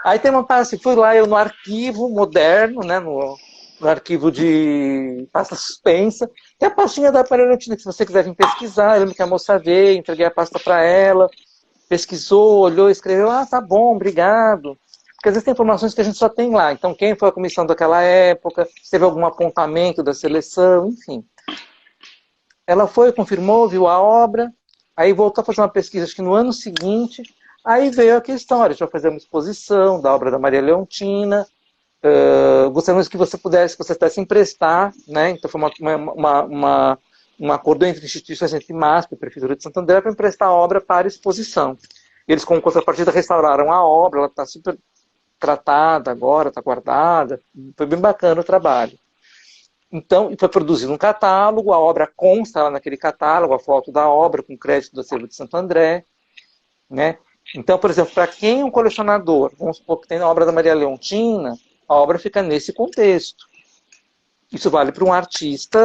Aí tem uma pastinha, fui lá eu no arquivo moderno, né, no arquivo de pasta suspensa, tem a pastinha da Maria Leontina, que se você quiser vir pesquisar, eu lembro que a moça veio, entreguei a pasta para ela, pesquisou, olhou, escreveu, tá bom, obrigado. Porque às vezes tem informações que a gente só tem lá. Então, quem foi a comissão daquela época, se teve algum apontamento da seleção, enfim. Ela foi, confirmou, viu a obra, aí voltou a fazer uma pesquisa, acho que no ano seguinte, aí veio a questão, olha, a gente vai fazer uma exposição da obra da Maria Leontina, gostaríamos que você pudesse emprestar, né? Então foi um acordo entre instituições, entre MASP e a Prefeitura de Santo André, para emprestar a obra para exposição. Eles, como contrapartida, restauraram a obra, ela está super tratada agora, está guardada, foi bem bacana o trabalho. Então, foi produzido um catálogo, a obra consta lá naquele catálogo, a foto da obra com crédito do acervo de Santo André, né? Então, por exemplo, para quem é um colecionador, vamos supor que tem a obra da Maria Leontina, a obra fica nesse contexto. Isso vale para um artista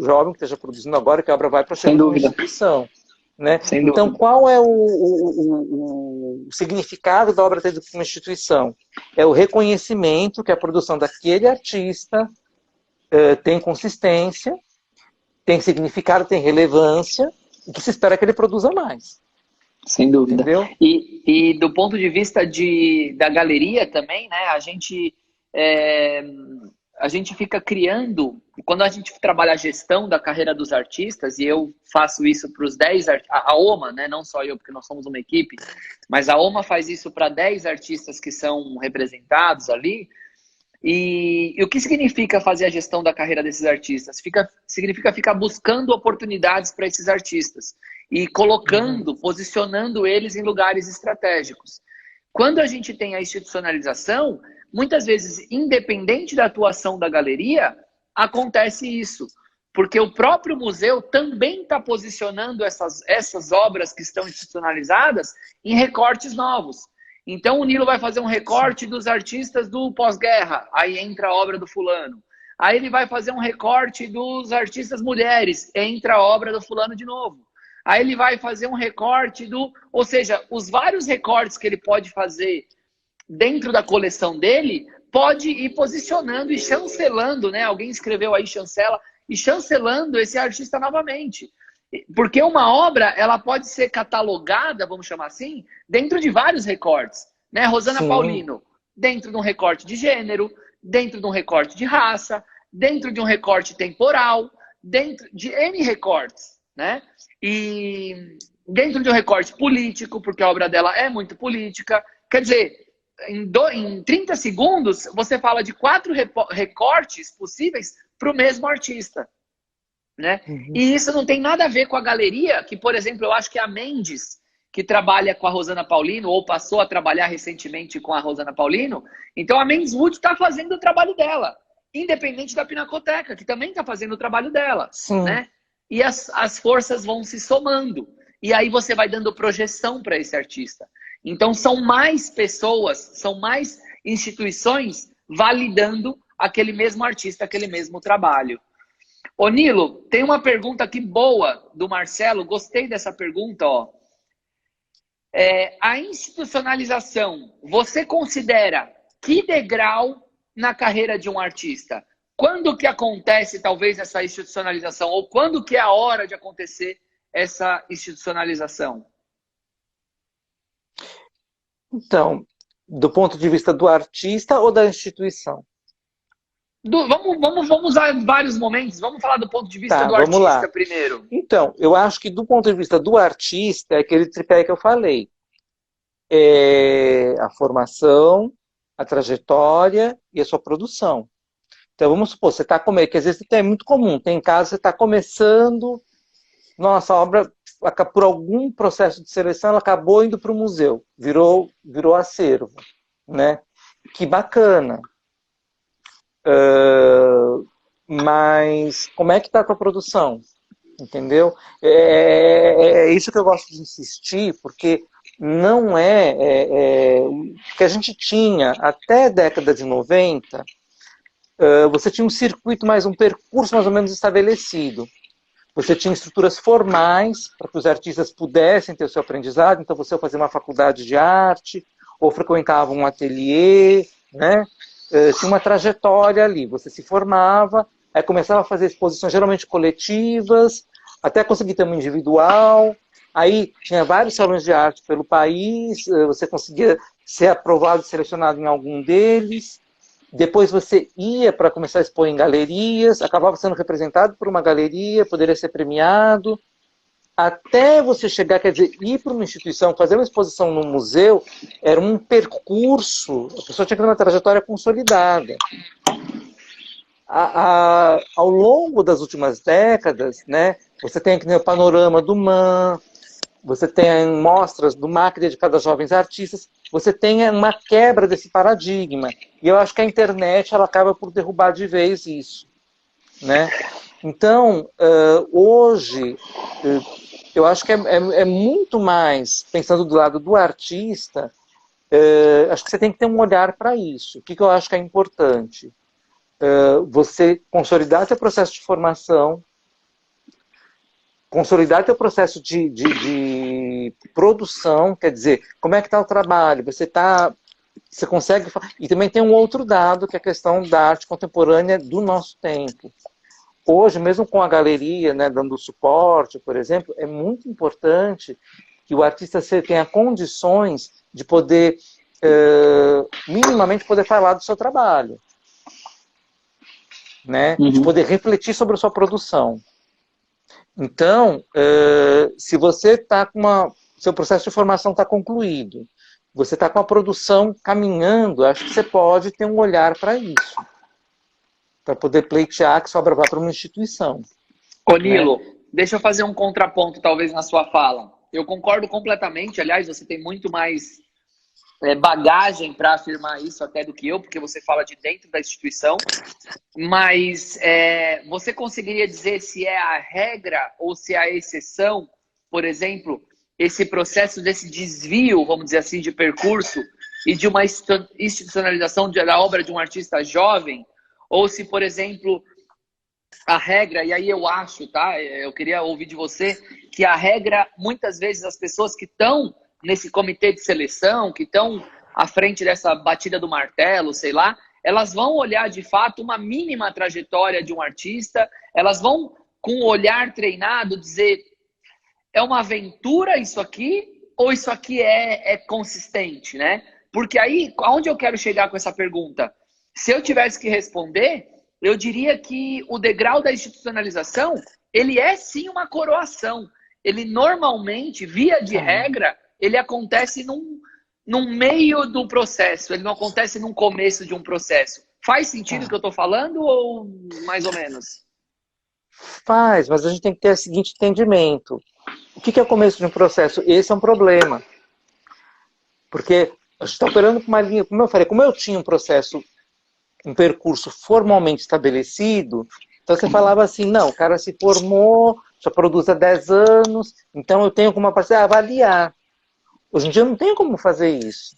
jovem que esteja produzindo agora, que a obra vai para ser uma instituição. Né? Então, qual é o significado da obra ter ido para uma instituição? É o reconhecimento que a produção daquele artista tem consistência, tem significado, tem relevância, e que se espera que ele produza mais. Sem dúvida. Entendeu? E do ponto de vista da galeria também, né, a gente fica criando, quando a gente trabalha a gestão da carreira dos artistas, e eu faço isso para os 10 artistas, a OMA, né, não só eu, porque nós somos uma equipe, mas a OMA faz isso para 10 artistas que são representados ali. E o que significa fazer a gestão da carreira desses artistas? Significa ficar buscando oportunidades para esses artistas e colocando, posicionando eles em lugares estratégicos. Quando a gente tem a institucionalização, muitas vezes, independente da atuação da galeria, acontece isso. Porque o próprio museu também está posicionando essas obras que estão institucionalizadas em recortes novos. Então o Nilo vai fazer um recorte dos artistas do pós-guerra, aí entra a obra do fulano. Aí ele vai fazer um recorte dos artistas mulheres, entra a obra do fulano de novo. Aí ele vai fazer um recorte Ou seja, os vários recortes que ele pode fazer dentro da coleção dele, pode ir posicionando e chancelando, né? Alguém escreveu aí chancela, e chancelando esse artista novamente. Porque uma obra, ela pode ser catalogada, vamos chamar assim, dentro de vários recortes. Né? Rosana Paulino, dentro de um recorte de gênero, dentro de um recorte de raça, dentro de um recorte temporal, dentro de N recortes. Né? E dentro de um recorte político, porque a obra dela é muito política. Quer dizer, em 30 segundos, você fala de 4 recortes possíveis para o mesmo artista. Né? E isso não tem nada a ver com a galeria, que, por exemplo, eu acho que a Mendes, que trabalha com a Rosana Paulino, ou passou a trabalhar recentemente com a Rosana Paulino, então a Mendes Wood está fazendo o trabalho dela, independente da Pinacoteca, que também está fazendo o trabalho dela. Né? E as forças vão se somando. E aí você vai dando projeção para esse artista. Então são mais pessoas, são mais instituições validando aquele mesmo artista, aquele mesmo trabalho. Ô Nilo, tem uma pergunta aqui boa do Marcelo, gostei dessa pergunta, ó. A institucionalização, você considera que degrau na carreira de um artista? Quando que acontece talvez essa institucionalização? Ou quando que é a hora de acontecer essa institucionalização? Então, do ponto de vista do artista ou da instituição? Vamos usar vários momentos. Vamos falar do ponto de vista do vamos artista lá. primeiro. Então, eu acho que do ponto de vista do artista, é aquele tripé que eu falei. A formação, a trajetória e a sua produção. Então, vamos supor, você está começando, que às vezes é muito comum, tem casos você está começando, nossa, a obra, por algum processo de seleção, ela acabou indo para o museu, virou acervo, né? Que bacana. Mas como é que está a tua produção? Entendeu? É isso que eu gosto de insistir, porque não que a gente tinha até a década de 90, você tinha um circuito, um percurso mais ou menos estabelecido. Você tinha estruturas formais para que os artistas pudessem ter o seu aprendizado, então você fazia uma faculdade de arte, ou frequentava um ateliê, né? Tinha uma trajetória ali, você se formava, aí começava a fazer exposições geralmente coletivas, até conseguir ter uma individual, aí tinha vários salões de arte pelo país, você conseguia ser aprovado e selecionado em algum deles, depois você ia para começar a expor em galerias, acabava sendo representado por uma galeria, poderia ser premiado, até você chegar, quer dizer, ir para uma instituição, fazer uma exposição no museu, era um percurso, a pessoa tinha que ter uma trajetória consolidada. Ao longo das últimas décadas, né, você tem aqui o panorama do MAM, você tem mostras do MAC dedicado a jovens artistas, você tem uma quebra desse paradigma. E eu acho que a internet ela acaba por derrubar de vez isso, né? Então, hoje, eu acho que é muito mais, pensando do lado do artista, acho que você tem que ter um olhar para isso. O que eu acho que é importante? Você consolidar seu processo de formação, consolidar teu processo de produção, quer dizer, como é que está o trabalho? Você consegue... E também tem um outro dado, que é a questão da arte contemporânea do nosso tempo. Hoje, mesmo com a galeria, né, dando suporte, por exemplo, é muito importante que o artista tenha condições de poder, minimamente, poder falar do seu trabalho. Né? De poder refletir sobre a sua produção. Então, se você está com seu processo de formação está concluído, você está com a produção caminhando, acho que você pode ter um olhar para isso, para poder pleitear que sua obra vá para uma instituição. Ô Nilo, né? Deixa eu fazer um contraponto talvez na sua fala. Eu concordo completamente, aliás, você tem muito mais bagagem para afirmar isso até do que eu, porque você fala de dentro da instituição, mas você conseguiria dizer se é a regra ou se é a exceção, por exemplo, esse processo desse desvio, vamos dizer assim, de percurso e de uma institucionalização da obra de um artista jovem, ou se, por exemplo, a regra, e aí eu acho, tá? Eu queria ouvir de você, que a regra, muitas vezes as pessoas que estão nesse comitê de seleção, que estão à frente dessa batida do martelo, sei lá, elas vão olhar de fato uma mínima trajetória de um artista, elas vão, com o olhar treinado, dizer: é uma aventura isso aqui, ou isso aqui é consistente, né? Porque aí, aonde eu quero chegar com essa pergunta? Se eu tivesse que responder, eu diria que o degrau da institucionalização, ele é sim uma coroação. Ele normalmente, via de regra, ele acontece num meio do processo, ele não acontece num começo de um processo. Faz sentido o que eu estou falando ou mais ou menos? Faz, mas a gente tem que ter o seguinte entendimento. O que é o começo de um processo? Esse é um problema. Porque a gente está operando com uma linha, como eu falei, como eu tinha um processo, um percurso formalmente estabelecido, então você falava assim, não, o cara se formou, já produz há 10 anos, então eu tenho como avaliar. Hoje em dia eu não tenho como fazer isso.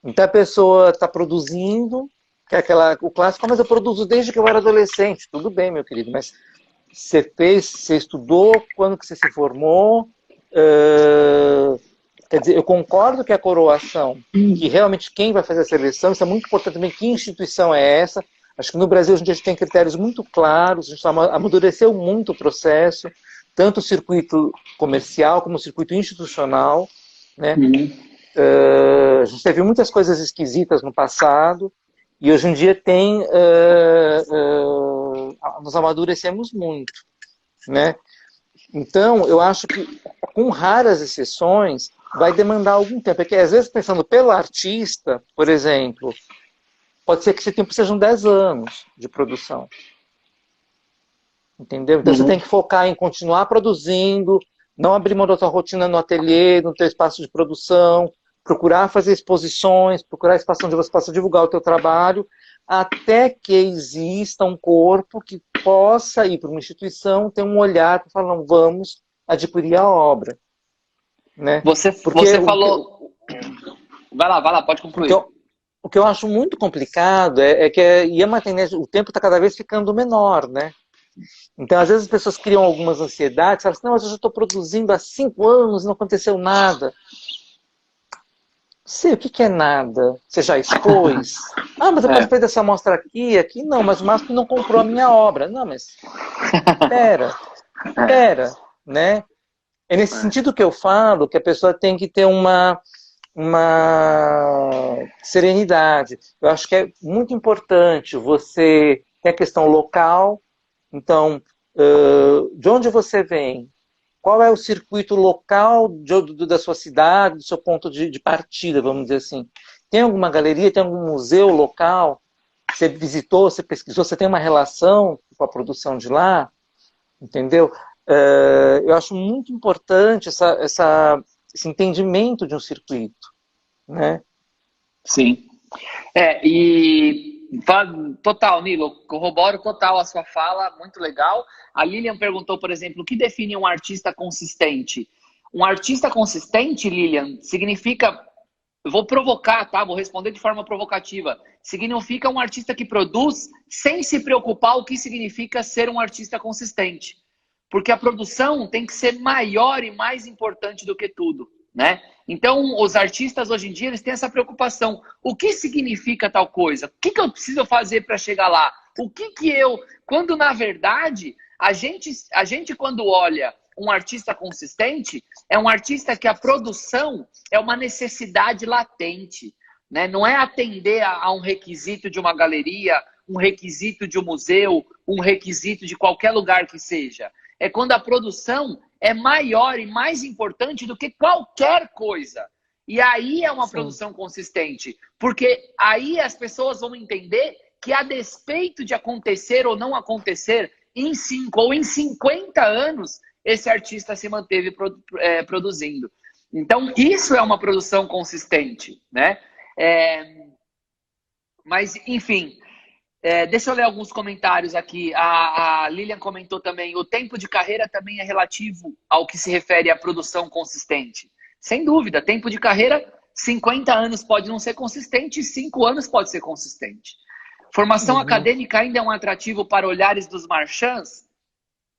Então a pessoa está produzindo, que é o clássico, mas eu produzo desde que eu era adolescente. Tudo bem, meu querido, mas você fez, você estudou, quando que você se formou? Quer dizer, eu concordo que a coroação, que realmente quem vai fazer a seleção, isso é muito importante também, que instituição é essa? Acho que no Brasil a gente tem critérios muito claros, a gente amadureceu muito o processo, tanto o circuito comercial como o circuito institucional, né? A gente teve muitas coisas esquisitas no passado, e hoje em dia nós amadurecemos muito, né? Então, eu acho que, com raras exceções, vai demandar algum tempo. Porque, às vezes, pensando pelo artista, por exemplo, pode ser que esse tempo sejam 10 anos de produção. Entendeu? Então, você tem que focar em continuar produzindo, não abrir mão da sua rotina no ateliê, no teu espaço de produção, procurar fazer exposições, procurar espaço onde você possa divulgar o teu trabalho, até que exista um corpo que possa ir para uma instituição, ter um olhar para falar, não, vamos adquirir a obra. Né? Você falou... Vai lá, pode concluir. O que eu acho muito complicado é que o tempo está cada vez ficando menor, né? Então, às vezes as pessoas criam algumas ansiedades, falam assim, não, mas eu já estou produzindo há 5 anos e não aconteceu nada. Sei, o que é nada? Você já expôs? Ah, mas eu participei dessa amostra aqui não, mas o MASP não comprou a minha obra. Não, mas pera, né? É nesse sentido que eu falo que a pessoa tem que ter uma serenidade. Eu acho que é muito importante você ter a questão local. Então, de onde você vem? Qual é o circuito local da sua cidade, do seu ponto de partida, vamos dizer assim? Tem alguma galeria, tem algum museu local? Você visitou, você pesquisou, você tem uma relação com a produção de lá? Entendeu? Eu acho muito importante esse entendimento de um circuito, né? Sim. Total, Nilo, corroboro total a sua fala, muito legal. A Lilian perguntou, por exemplo, o que define um artista consistente? Um artista consistente, Lilian, significa... Eu vou provocar, tá? Vou responder de forma provocativa. Significa um artista que produz sem se preocupar o que significa ser um artista consistente. Porque a produção tem que ser maior e mais importante do que tudo, né? Então, os artistas hoje em dia, eles têm essa preocupação. O que significa tal coisa? O que eu preciso fazer para chegar lá? Quando, na verdade, a gente quando olha um artista consistente, é um artista que a produção é uma necessidade latente, né? Não é atender a um requisito de uma galeria, um requisito de um museu, um requisito de qualquer lugar que seja. É quando a produção é maior e mais importante do que qualquer coisa. E aí é uma produção consistente. Porque aí as pessoas vão entender que, a despeito de acontecer ou não acontecer, em 5 ou em 50 anos, esse artista se manteve produzindo. Então, isso é uma produção consistente, né? Mas, enfim... deixa eu ler alguns comentários aqui. A Lilian comentou também, o tempo de carreira também é relativo ao que se refere à produção consistente. Sem dúvida, tempo de carreira, 50 anos pode não ser consistente, 5 anos pode ser consistente. Formação acadêmica ainda é um atrativo para olhares dos marchands?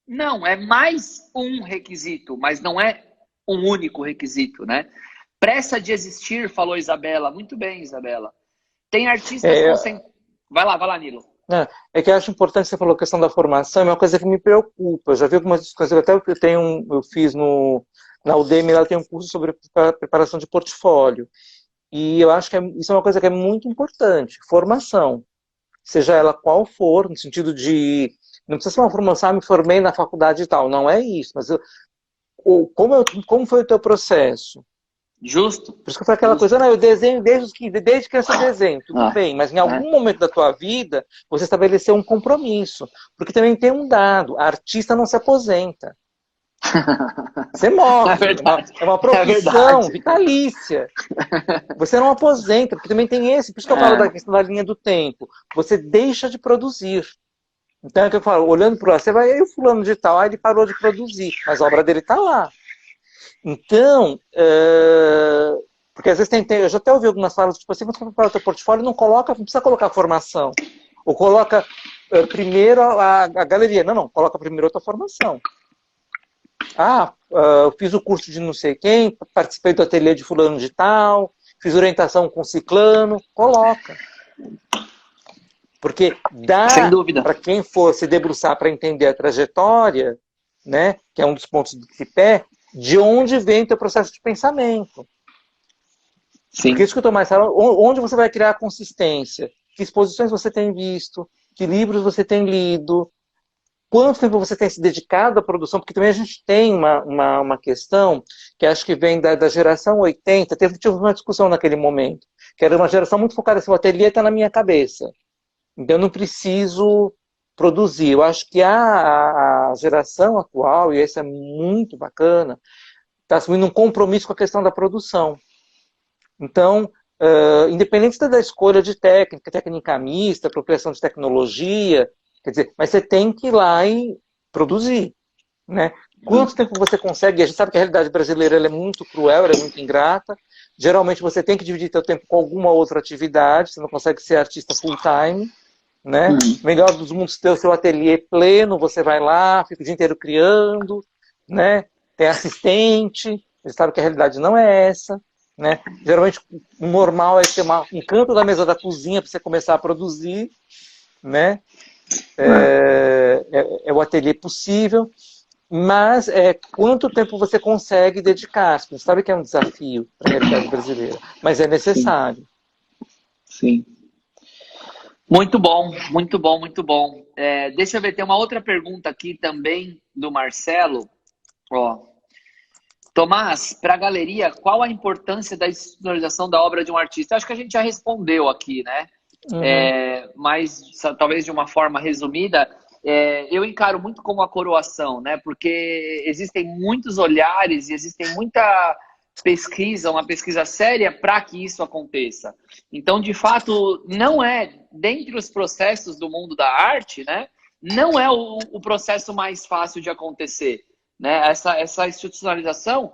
Não, é mais um requisito, mas não é um único requisito, né? Pressa de existir, falou Isabela. Muito bem, Isabela. Tem artistas concentrados. Vai lá, Nilo. É que eu acho importante, você falou a questão da formação, é uma coisa que me preocupa. Eu já vi algumas discussões, eu fiz na Udemy, lá tem um curso sobre preparação de portfólio. E eu acho que isso é uma coisa que é muito importante, formação. Seja ela qual for, no sentido de... Não precisa ser uma formação, me formei na faculdade e tal, não é isso. Mas como foi o teu processo? Justo. Por isso que foi aquela coisa, eu desenho desde criança eu desenho, tudo bem, mas em algum momento da tua vida, você estabeleceu um compromisso. Porque também tem um dado, artista não se aposenta. Você morre, é uma profissão vitalícia. Você não aposenta, porque também tem por isso que eu falo da questão da linha do tempo. Você deixa de produzir. Então é o que eu falo, olhando para você vai, o fulano de tal, ele parou de produzir, mas a obra dele está lá. Então, porque às vezes eu já até ouvi algumas falas, tipo assim, quando você prepara o teu portfólio, não precisa colocar formação. Ou coloca primeiro a galeria. Não, coloca primeiro a tua formação. Eu fiz o curso de não sei quem, participei do ateliê de fulano de tal, fiz orientação com ciclano, coloca. Porque dá para quem for se debruçar para entender a trajetória, né, que é um dos pontos do tripé, de onde vem o teu processo de pensamento. Sim. Porque isso que o Tomás fala, onde você vai criar a consistência, que exposições você tem visto, que livros você tem lido, quanto tempo você tem se dedicado à produção, porque também a gente tem uma questão que acho que vem da geração 80, tive uma discussão naquele momento, que era uma geração muito focada assim, o ateliê está na minha cabeça. Então eu não preciso produzir. Eu acho que a geração atual, e isso é muito bacana, está assumindo um compromisso com a questão da produção. Então, independente da escolha de técnica mista, apropriação de tecnologia, quer dizer, mas você tem que ir lá e produzir. Né? Quanto tempo você consegue? A gente sabe que a realidade brasileira ela é muito cruel, ela é muito ingrata. Geralmente você tem que dividir seu tempo com alguma outra atividade, você não consegue ser artista full time. Né? Melhor dos mundos ter o seu ateliê pleno, você vai lá, fica o dia inteiro criando, né? Tem assistente, você sabe que a realidade não é essa. Né? Geralmente o normal é ter um canto da mesa da cozinha para você começar a produzir. Né? É o ateliê possível, mas quanto tempo você consegue dedicar? Você sabe que é um desafio para a realidade brasileira, mas é necessário. Sim. Muito bom, muito bom, muito bom. Deixa eu ver, tem uma outra pergunta aqui também do Marcelo. Tomás, para a galeria, qual a importância da institucionalização da obra de um artista? Acho que a gente já respondeu aqui, né? Mas talvez de uma forma resumida, eu encaro muito como a coroação, né? Porque existem muitos olhares e existem muita pesquisa, uma pesquisa séria para que isso aconteça. Então, de fato, não é, dentre os processos do mundo da arte, né? Não é o processo mais fácil de acontecer, né? Essa institucionalização,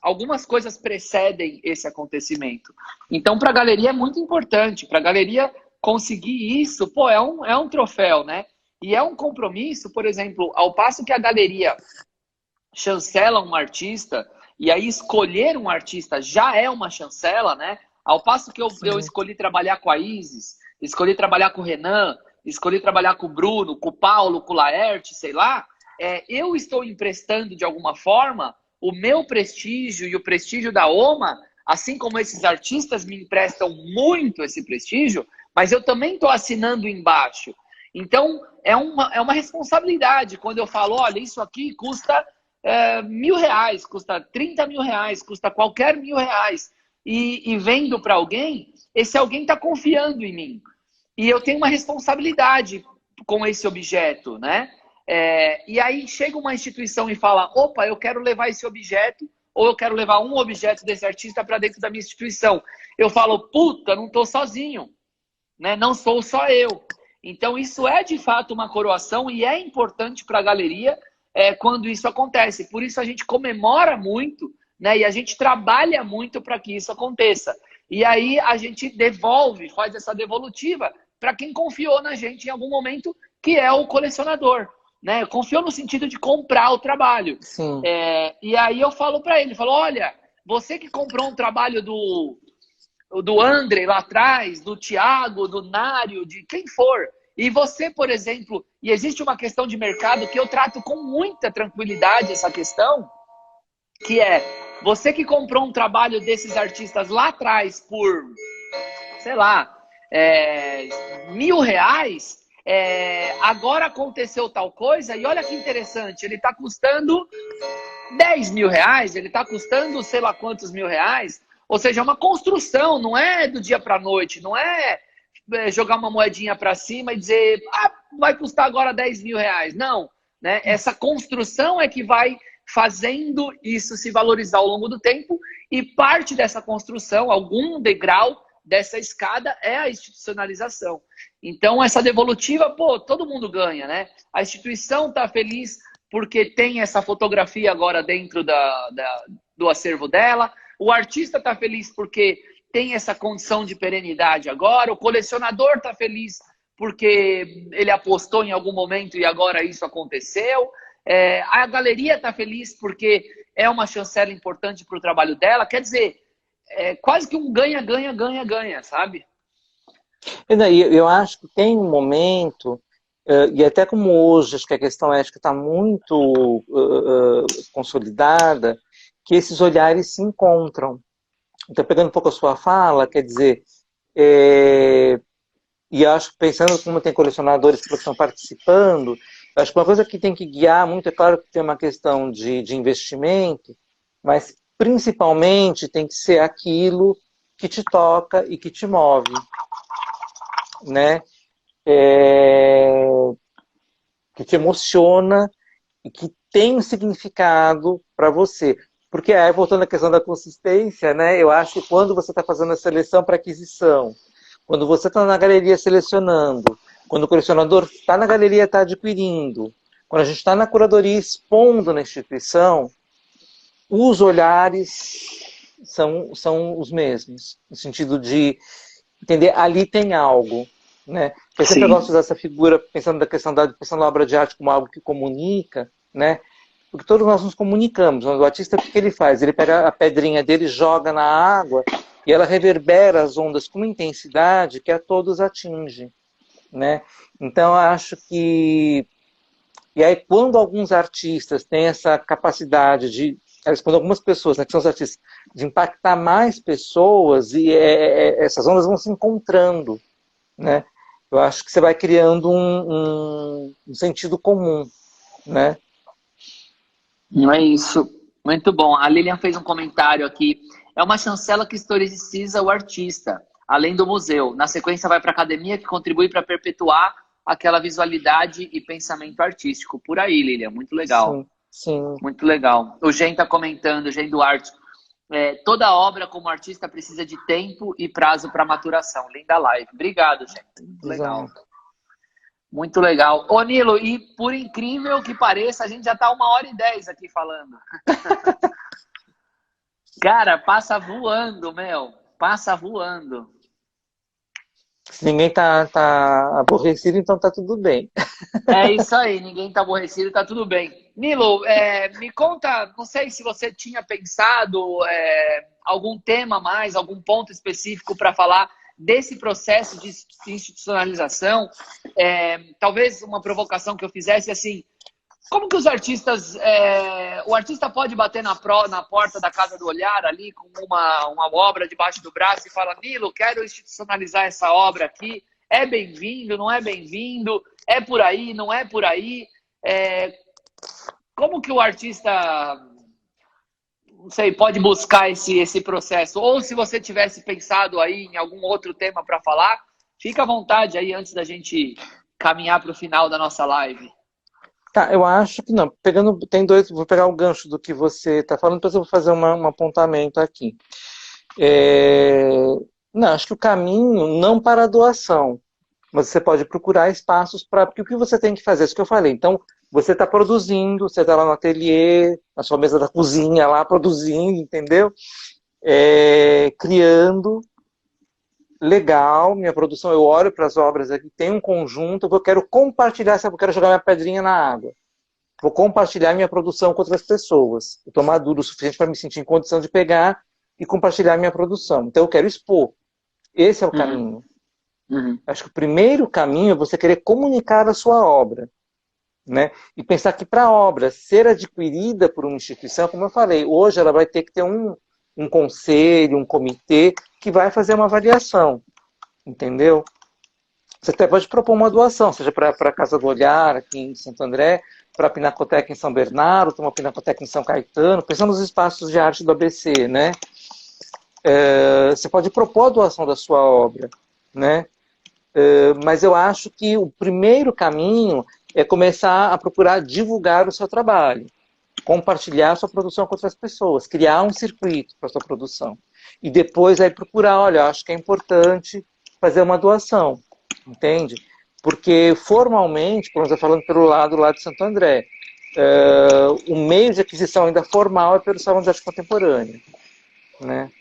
algumas coisas precedem esse acontecimento. Então, para a galeria é muito importante. Para a galeria conseguir isso, é um troféu, né? E é um compromisso, por exemplo, ao passo que a galeria chancela um artista, e aí escolher um artista já é uma chancela, né? Ao passo que eu escolhi trabalhar com a Isis, escolhi trabalhar com o Renan, escolhi trabalhar com o Bruno, com o Paulo, com o Laerte, sei lá, eu estou emprestando de alguma forma o meu prestígio e o prestígio da OMA, assim como esses artistas me emprestam muito esse prestígio, mas eu também estou assinando embaixo. Então, é uma responsabilidade quando eu falo, olha, isso aqui custa R$1.000, custa R$30.000, custa qualquer R$1.000. E vendo para alguém, esse alguém está confiando em mim. E eu tenho uma responsabilidade com esse objeto, né? E aí chega uma instituição e fala, opa, eu quero levar esse objeto, ou eu quero levar um objeto desse artista para dentro da minha instituição. Eu falo, puta, não estou sozinho, né? Não sou só eu. Então isso é de fato uma coroação e é importante para a galeria quando isso acontece. Por isso a gente comemora muito, né? E a gente trabalha muito para que isso aconteça. E aí a gente devolve, faz essa devolutiva para quem confiou na gente em algum momento, que é o colecionador. Né? Confiou no sentido de comprar o trabalho. E aí eu falo para ele, olha, você que comprou um trabalho do André lá atrás, do Thiago, do Nário, de quem for, e você, por exemplo, e existe uma questão de mercado que eu trato com muita tranquilidade essa questão, que você que comprou um trabalho desses artistas lá atrás por, sei lá, R$1.000, agora aconteceu tal coisa e olha que interessante, ele está custando R$10.000, ele está custando sei lá quantos R$1.000, ou seja, é uma construção, não é do dia para a noite, não é jogar uma moedinha para cima e dizer, vai custar agora R$10.000, não, né? Essa construção é que vai fazendo isso se valorizar ao longo do tempo e parte dessa construção, algum degrau dessa escada é a institucionalização. Então, essa devolutiva, todo mundo ganha, né? A instituição está feliz porque tem essa fotografia agora dentro do acervo dela. O artista está feliz porque tem essa condição de perenidade agora. O colecionador está feliz porque ele apostou em algum momento e agora isso aconteceu. A galeria está feliz porque é uma chancela importante para o trabalho dela. Quer dizer, quase que um ganha, sabe? Eu acho que tem um momento, e até como hoje, acho que a questão ética está muito consolidada, que esses olhares se encontram. Então, pegando um pouco a sua fala, quer dizer, e acho que pensando como tem colecionadores que estão participando, acho que uma coisa que tem que guiar muito, é claro que tem uma questão de investimento, mas principalmente tem que ser aquilo que te toca e que te move, né? Que te emociona e que tem um significado para você. Porque aí, voltando à questão da consistência, né? Eu acho que quando você está fazendo a seleção para aquisição, quando você está na galeria selecionando, quando o colecionador está na galeria está adquirindo, quando a gente está na curadoria expondo na instituição, os olhares são os mesmos, no sentido de entender, ali tem algo, né? Eu sempre gosto dessa figura, pensando da questão da obra de arte como algo que comunica, né? Porque todos nós nos comunicamos. O artista, o que ele faz? Ele pega a pedrinha dele, joga na água e ela reverbera as ondas com uma intensidade que a todos atinge, né? Então, eu acho que... E aí, quando alguns artistas têm essa capacidade de... Quando algumas pessoas, né, que são os artistas, de impactar mais pessoas, e essas ondas vão se encontrando, né? Eu acho que você vai criando um sentido comum, né? Não é isso. Muito bom. A Lilian fez um comentário aqui. É uma chancela que historiciza o artista, além do museu. Na sequência vai para a academia, que contribui para perpetuar aquela visualidade e pensamento artístico. Por aí, Lilian. Muito legal. Sim, sim. Muito legal. O Gen está comentando, o Gen Duarte. Toda obra como artista precisa de tempo e prazo para maturação. Linda live. Obrigado, Gen. Muito legal. Exato. Muito legal. Ô, Nilo, e por incrível que pareça, a gente já tá 1h10 aqui falando. Cara, passa voando, meu. Passa voando. Se ninguém tá aborrecido, então tá tudo bem. É isso aí, ninguém tá aborrecido, tá tudo bem. Nilo, me conta, não sei se você tinha pensado algum tema a mais, algum ponto específico para falar desse processo de institucionalização. Talvez uma provocação que eu fizesse assim, como que os artistas, o artista pode bater na porta da Casa do Olhar ali com uma obra debaixo do braço e fala, Nilo, quero institucionalizar essa obra aqui, é bem-vindo, não é bem-vindo, é por aí, não é por aí. Como que o artista, não sei, pode buscar esse processo? Ou se você tivesse pensado aí em algum outro tema para falar, fica à vontade aí antes da gente caminhar para o final da nossa live. Tá, eu acho que não. Vou pegar o gancho do que você está falando, depois eu vou fazer um apontamento aqui. Não, acho que o caminho não para a doação, mas você pode procurar espaços para... Porque o que você tem que fazer, é isso que eu falei. Então, você está produzindo, você está lá no ateliê, na sua mesa da cozinha lá, produzindo, entendeu? Criando. Legal, minha produção, eu olho para as obras aqui, tem um conjunto, eu quero compartilhar, eu quero jogar minha pedrinha na água. Vou compartilhar minha produção com outras pessoas. Eu estou maduro o suficiente para me sentir em condição de pegar e compartilhar minha produção. Então eu quero expor. Esse é o caminho. Acho que o primeiro caminho é você querer comunicar a sua obra, né? E pensar que para a obra ser adquirida por uma instituição, como eu falei, hoje ela vai ter que ter um conselho, um comitê que vai fazer uma avaliação, entendeu? Você até pode propor uma doação, seja para a Casa do Olhar, aqui em Santo André, para a Pinacoteca em São Bernardo, para uma Pinacoteca em São Caetano, pensando nos espaços de arte do ABC, né? Você pode propor a doação da sua obra, né? Mas eu acho que o primeiro caminho é começar a procurar divulgar o seu trabalho, compartilhar a sua produção com outras pessoas, criar um circuito para a sua produção. E depois aí procurar, olha, acho que é importante fazer uma doação, entende? Porque formalmente, como eu estou falando pelo lado lá de Santo André, o meio de aquisição ainda formal é pelo Salão de Arte Contemporânea, né?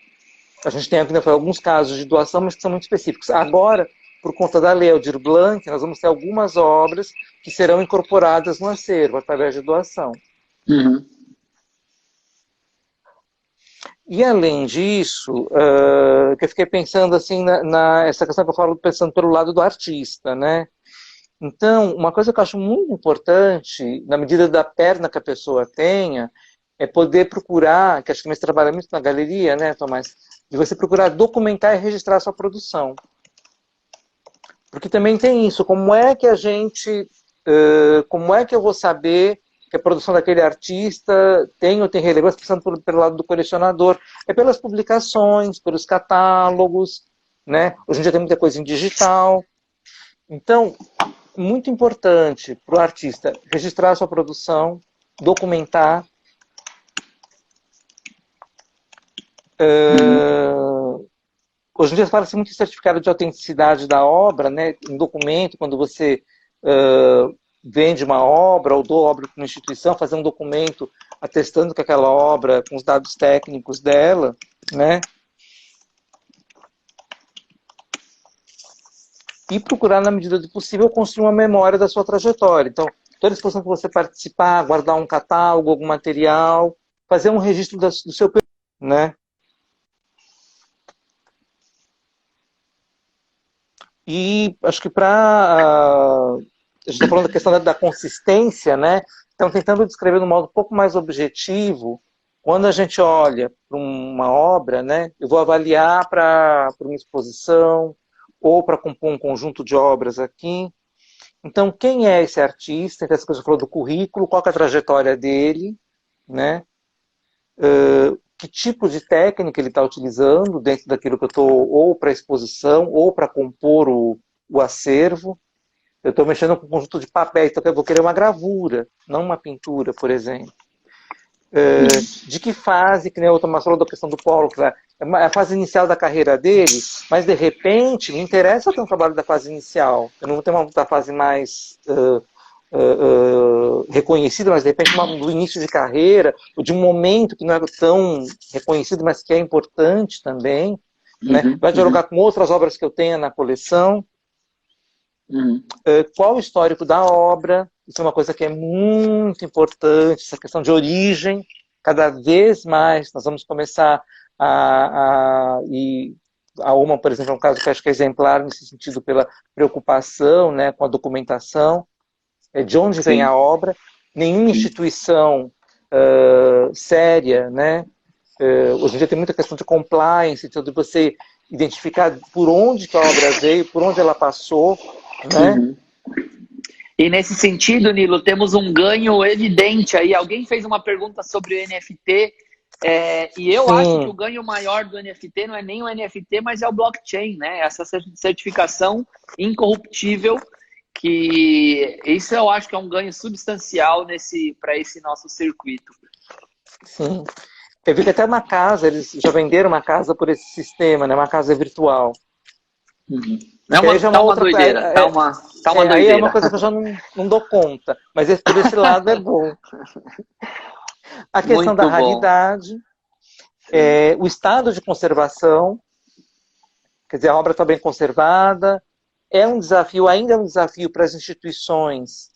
A gente tem aqui alguns casos de doação, mas que são muito específicos. Agora, por conta da Lei Aldir Blanc, nós vamos ter algumas obras que serão incorporadas no acervo, através de doação. Uhum. E, além disso, que eu fiquei pensando assim, essa questão que eu falo, pensando pelo lado do artista, né? Então, uma coisa que eu acho muito importante, na medida da perna que a pessoa tenha, é poder procurar, que acho que você trabalha muito na galeria, né, Tomás? De você procurar documentar e registrar a sua produção. Porque também tem isso, como é que como é que eu vou saber que a produção daquele artista tem ou tem relevância, pensando pelo lado do colecionador? É pelas publicações, pelos catálogos, né? Hoje em dia tem muita coisa em digital. Então, muito importante para o artista registrar a sua produção, documentar. Hoje em dia fala-se muito em certificado de autenticidade da obra, né? Um documento, quando você vende uma obra ou doa obra para uma instituição, fazer um documento atestando que aquela obra, com os dados técnicos dela, né? E procurar, na medida do possível, construir uma memória da sua trajetória. Então, toda exposição que você participar, guardar um catálogo, algum material, fazer um registro do seu período, né? E acho que a gente está falando da questão da consistência, né? Então, tentando descrever de um modo um pouco mais objetivo, quando a gente olha para uma obra, né? Eu vou avaliar para uma exposição ou para compor um conjunto de obras aqui. Então, quem é esse artista? Então, essa coisa que você falou do currículo, qual que é a trajetória dele, né? Que tipo de técnica ele está utilizando dentro daquilo que eu estou, ou para exposição, ou para compor o acervo. Eu estou mexendo com um conjunto de papéis, então eu vou querer uma gravura, não uma pintura, por exemplo. De que fase, que nem o Tomás falou da questão do Paulo, que é a fase inicial da carreira dele, mas de repente me interessa ter um trabalho da fase inicial. Eu não vou ter uma da fase mais reconhecida, mas de repente do início de carreira, ou de um momento que não é tão reconhecido, mas que é importante também. Né? Vai dialogar com outras obras que eu tenha na coleção. Qual o histórico da obra? Isso é uma coisa que é muito importante, essa questão de origem. Cada vez mais nós vamos começar e a UMA, por exemplo, é um caso que acho que é exemplar nesse sentido pela preocupação, né, com a documentação, de onde vem a obra. Nenhuma instituição séria, né, hoje em dia tem muita questão de compliance, então de você identificar por onde que a obra veio, por onde ela passou, né? E nesse sentido, Nilo, temos um ganho evidente aí. Alguém fez uma pergunta sobre o NFT, e eu acho que o ganho maior do NFT não é nem o NFT, mas é o blockchain, né? Essa certificação incorruptível, que isso eu acho que é um ganho substancial para esse nosso circuito. Sim. Eu vi que até uma casa, eles já venderam uma casa por esse sistema, né? Uma casa virtual. Tá uma doideira. Tá uma doideira. Aí é uma coisa que eu já não dou conta. Mas por esse lado é bom. A questão Muito da bom. raridade, o estado de conservação, quer dizer, a obra está bem conservada, ainda é um desafio para as instituições,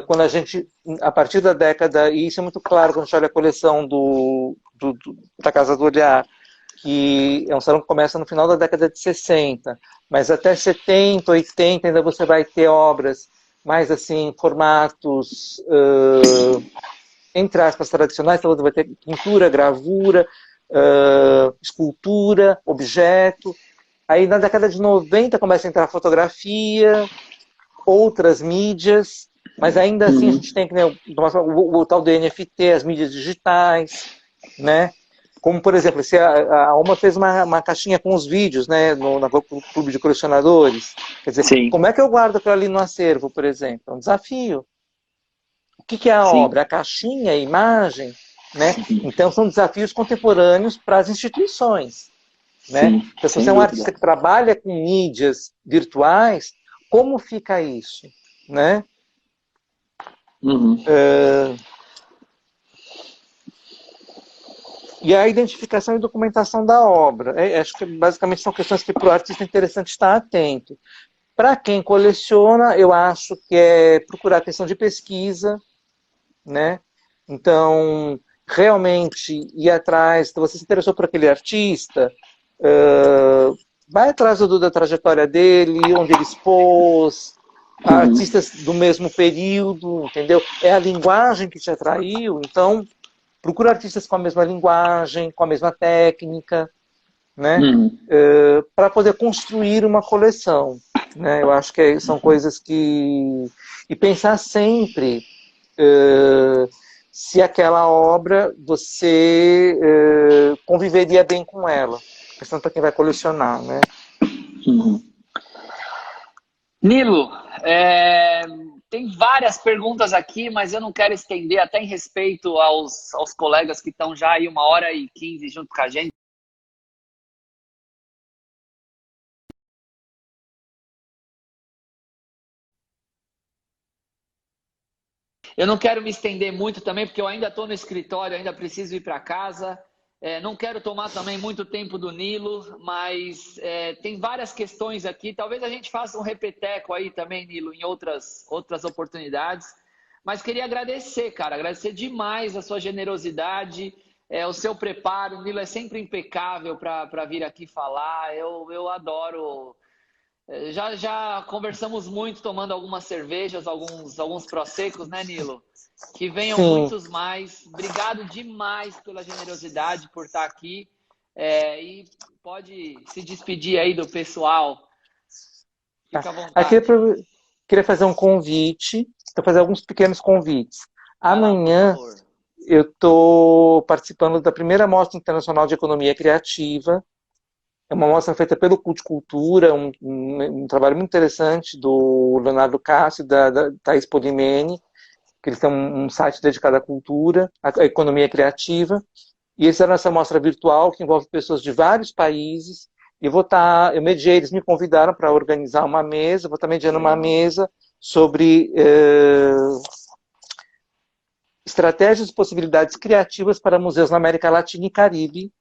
quando a gente, a partir da década, e isso é muito claro quando a gente olha a coleção da Casa do Olhar, que é um salão que começa no final da década de 60, mas até 70, 80 ainda você vai ter obras mais assim, formatos, entre aspas, tradicionais, então você vai ter pintura, gravura, escultura, objeto. Aí na década de 90 começa a entrar fotografia, outras mídias, mas ainda assim a gente tem que, né, o tal do NFT, as mídias digitais, né? Como, por exemplo, se a UMA fez uma caixinha com os vídeos, né, no Clube de Colecionadores. Quer dizer, como é que eu guardo aquilo ali no acervo, por exemplo? É um desafio. O que é a obra? A caixinha, a imagem, né? Então são desafios contemporâneos para as instituições. Né? Então, se você é um artista que trabalha com mídias virtuais, como fica isso? Né? E a identificação e documentação da obra. Acho que basicamente são questões que para o artista é interessante estar atento. Para quem coleciona, eu acho que é procurar a questão de pesquisa, né? Então, realmente ir atrás, se você se interessou por aquele artista, vai atrás da trajetória dele, onde ele expôs, artistas do mesmo período, entendeu? É a linguagem que te atraiu, então procura artistas com a mesma linguagem, com a mesma técnica, né? Para poder construir uma coleção, né? Eu acho que são coisas que... E pensar sempre se aquela obra você conviveria bem com ela. Pensando para quem vai colecionar, né? Nilo, tem várias perguntas aqui, mas eu não quero estender, até em respeito aos colegas que estão já aí 1h15 junto com a gente. Eu não quero me estender muito também, porque eu ainda estou no escritório, ainda preciso ir para casa. Não quero tomar também muito tempo do Nilo, mas tem várias questões aqui. Talvez a gente faça um repeteco aí também, Nilo, em outras oportunidades. Mas queria agradecer, cara, agradecer demais a sua generosidade, o seu preparo. O Nilo é sempre impecável para vir aqui falar. Eu adoro. Já conversamos muito, tomando algumas cervejas, alguns prosecos, né, Nilo? Que venham Sim. muitos mais. Obrigado demais pela generosidade, por estar aqui. E pode se despedir aí do pessoal. Fica à vontade. Queria fazer um convite, fazer alguns pequenos convites. Amanhã por favor. eu estou participando da primeira Mostra Internacional de Economia Criativa. É uma mostra feita pelo Culticultura, um trabalho muito interessante do Leonardo Cássio e da Thaís Polimeni, que eles têm um site dedicado à cultura, à economia criativa. E eles fizeram essa mostra virtual que envolve pessoas de vários países. E eu mediei, eles me convidaram para organizar uma mesa, vou estar mediando uma mesa sobre estratégias e possibilidades criativas para museus na América Latina e Caribe,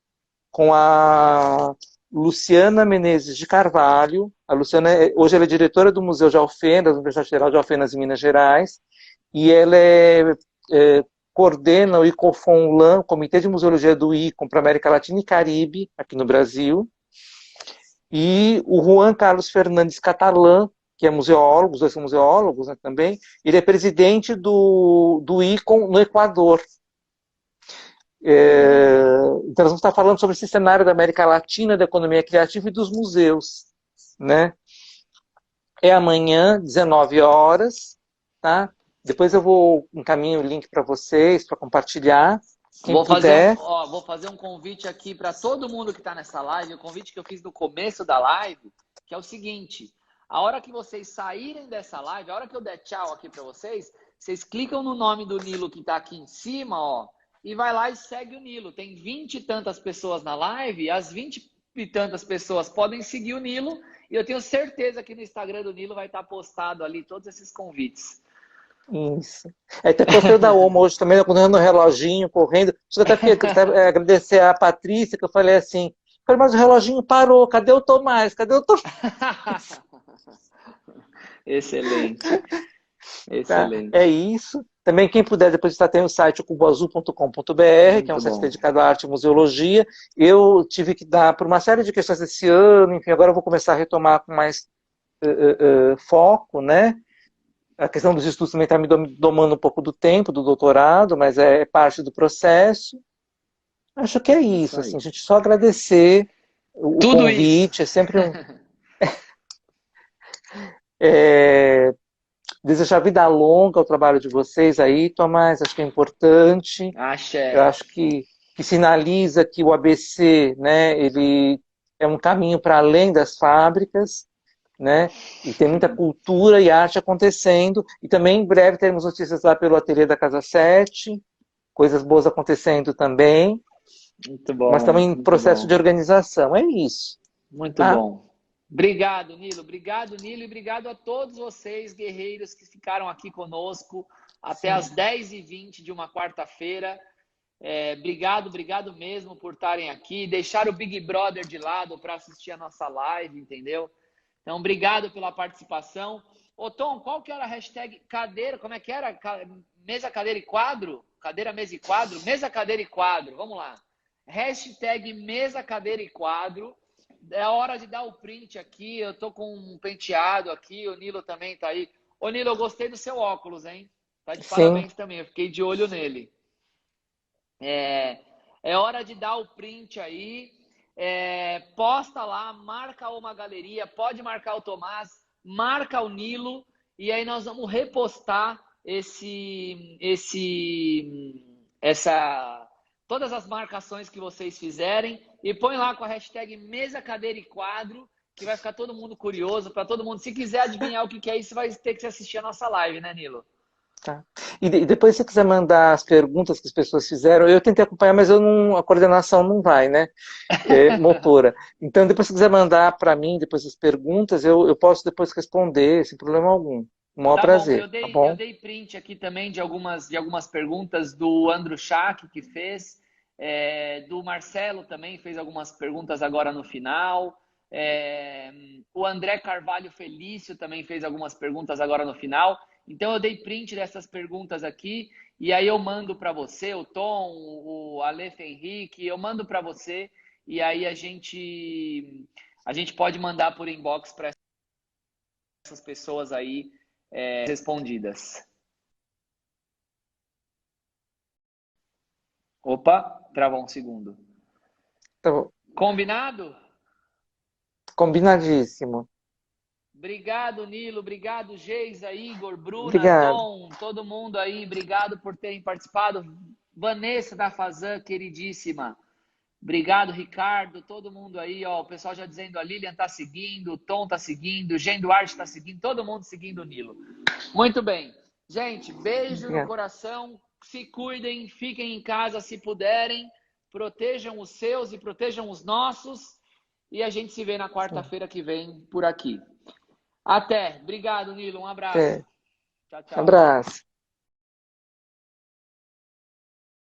com a Luciana Menezes de Carvalho. A Luciana, hoje ela é diretora do Museu de Alfenas, da Universidade Federal de Alfenas, em Minas Gerais, e ela coordena o ICOFON-LAN, Comitê de Museologia do ICOM para América Latina e Caribe, aqui no Brasil. E o Juan Carlos Fernandes Catalã, que é museólogo, os dois são museólogos, né, também, ele é presidente do ICOM no Equador. Então nós vamos estar falando sobre esse cenário da América Latina, da economia criativa e dos museus, né? É amanhã, 19 horas, tá? Depois eu vou encaminhar o link para vocês, para compartilhar. Vou fazer um convite aqui para todo mundo que está nessa live, o convite que eu fiz no começo da live, que é o seguinte: a hora que vocês saírem dessa live, a hora que eu der tchau aqui para vocês, vocês clicam no nome do Nilo que está aqui em cima, ó, e vai lá e segue o Nilo. Tem 20 e tantas pessoas na live, as 20 e tantas pessoas podem seguir o Nilo, e eu tenho certeza que no Instagram do Nilo vai estar postado ali todos esses convites. Isso. Até postei o da Oma hoje também, acordando no reloginho, correndo. Até agradecer a Patrícia, que eu falei assim, mas o reloginho parou, cadê o Tomás? Cadê o Tomás? Excelente. Excelente. Tá? É isso. Também quem puder, depois tem o site cuboazul.com.br, que é um site dedicado à arte e museologia. Eu tive que dar por uma série de questões esse ano, enfim, agora eu vou começar a retomar com mais foco, né? A questão dos estudos também está me domando um pouco do tempo, do doutorado, mas é parte do processo. Acho que é isso, assim, a gente só agradecer o tudo convite, isso. É sempre um... desejar vida longa ao trabalho de vocês aí, Tomás, acho que é importante. Eu acho que sinaliza que o ABC, né, ele é um caminho para além das fábricas, né? E tem muita cultura e arte acontecendo, e também em breve teremos notícias lá pelo ateliê da Casa 7, coisas boas acontecendo também. Muito bom. Mas também em processo de organização, é isso. Muito bom. Obrigado, Nilo. Obrigado, Nilo, e obrigado a todos vocês, guerreiros, que ficaram aqui conosco até as 10h20 de uma quarta-feira. Obrigado mesmo por estarem aqui. Deixar o Big Brother de lado para assistir a nossa live, entendeu? Então, obrigado pela participação. Ô, Tom, qual que era a hashtag cadeira? Como é que era? Mesa, cadeira e quadro? Cadeira, mesa e quadro? Mesa, cadeira e quadro. Vamos lá. Hashtag mesa, cadeira e quadro. É hora de dar o print aqui. Eu tô com um penteado aqui. O Nilo também tá aí. Ô, Nilo, eu gostei do seu óculos, hein? Tá de Sim. parabéns também. Eu fiquei de olho nele. É hora de dar o print aí. Posta lá, marca uma galeria, pode marcar o Tomás, marca o Nilo, e aí nós vamos repostar todas as marcações que vocês fizerem e põe lá com a hashtag mesa, cadeira e quadro, que vai ficar todo mundo curioso, para todo mundo. Se quiser adivinhar o que é isso, vai ter que assistir a nossa live, né, Nilo? Tá. E depois, se você quiser mandar as perguntas que as pessoas fizeram, eu tentei acompanhar, mas a coordenação não vai, né? Motora. Então, depois, se quiser mandar para mim, depois as perguntas, eu posso depois responder, sem problema algum. Um maior prazer, tá bom? Eu dei print aqui também de algumas perguntas do Andrew Schack, que fez, do Marcelo também fez algumas perguntas agora no final. O André Carvalho Felício também fez algumas perguntas agora no final. Então, eu dei print dessas perguntas aqui e aí eu mando para você, o Tom, o Aleph Henrique, eu mando para você e aí a gente pode mandar por inbox para essas pessoas aí respondidas. Opa, travou um segundo. Tá bom. Combinado? Combinadíssimo. Obrigado, Nilo. Obrigado, Geisa, Igor, Bruna, Obrigado. Tom, todo mundo aí. Obrigado por terem participado. Vanessa da Fazan, queridíssima. Obrigado, Ricardo, todo mundo aí. Ó, o pessoal já dizendo, a Lilian tá seguindo, o Tom tá seguindo, o Gen Duarte tá seguindo, todo mundo seguindo o Nilo. Muito bem. Gente, beijo no coração. Se cuidem, fiquem em casa se puderem. Protejam os seus e protejam os nossos. E a gente se vê na quarta-feira que vem por aqui. Até. Obrigado, Nilo. Um abraço. Até. Tchau, tchau. Abraço.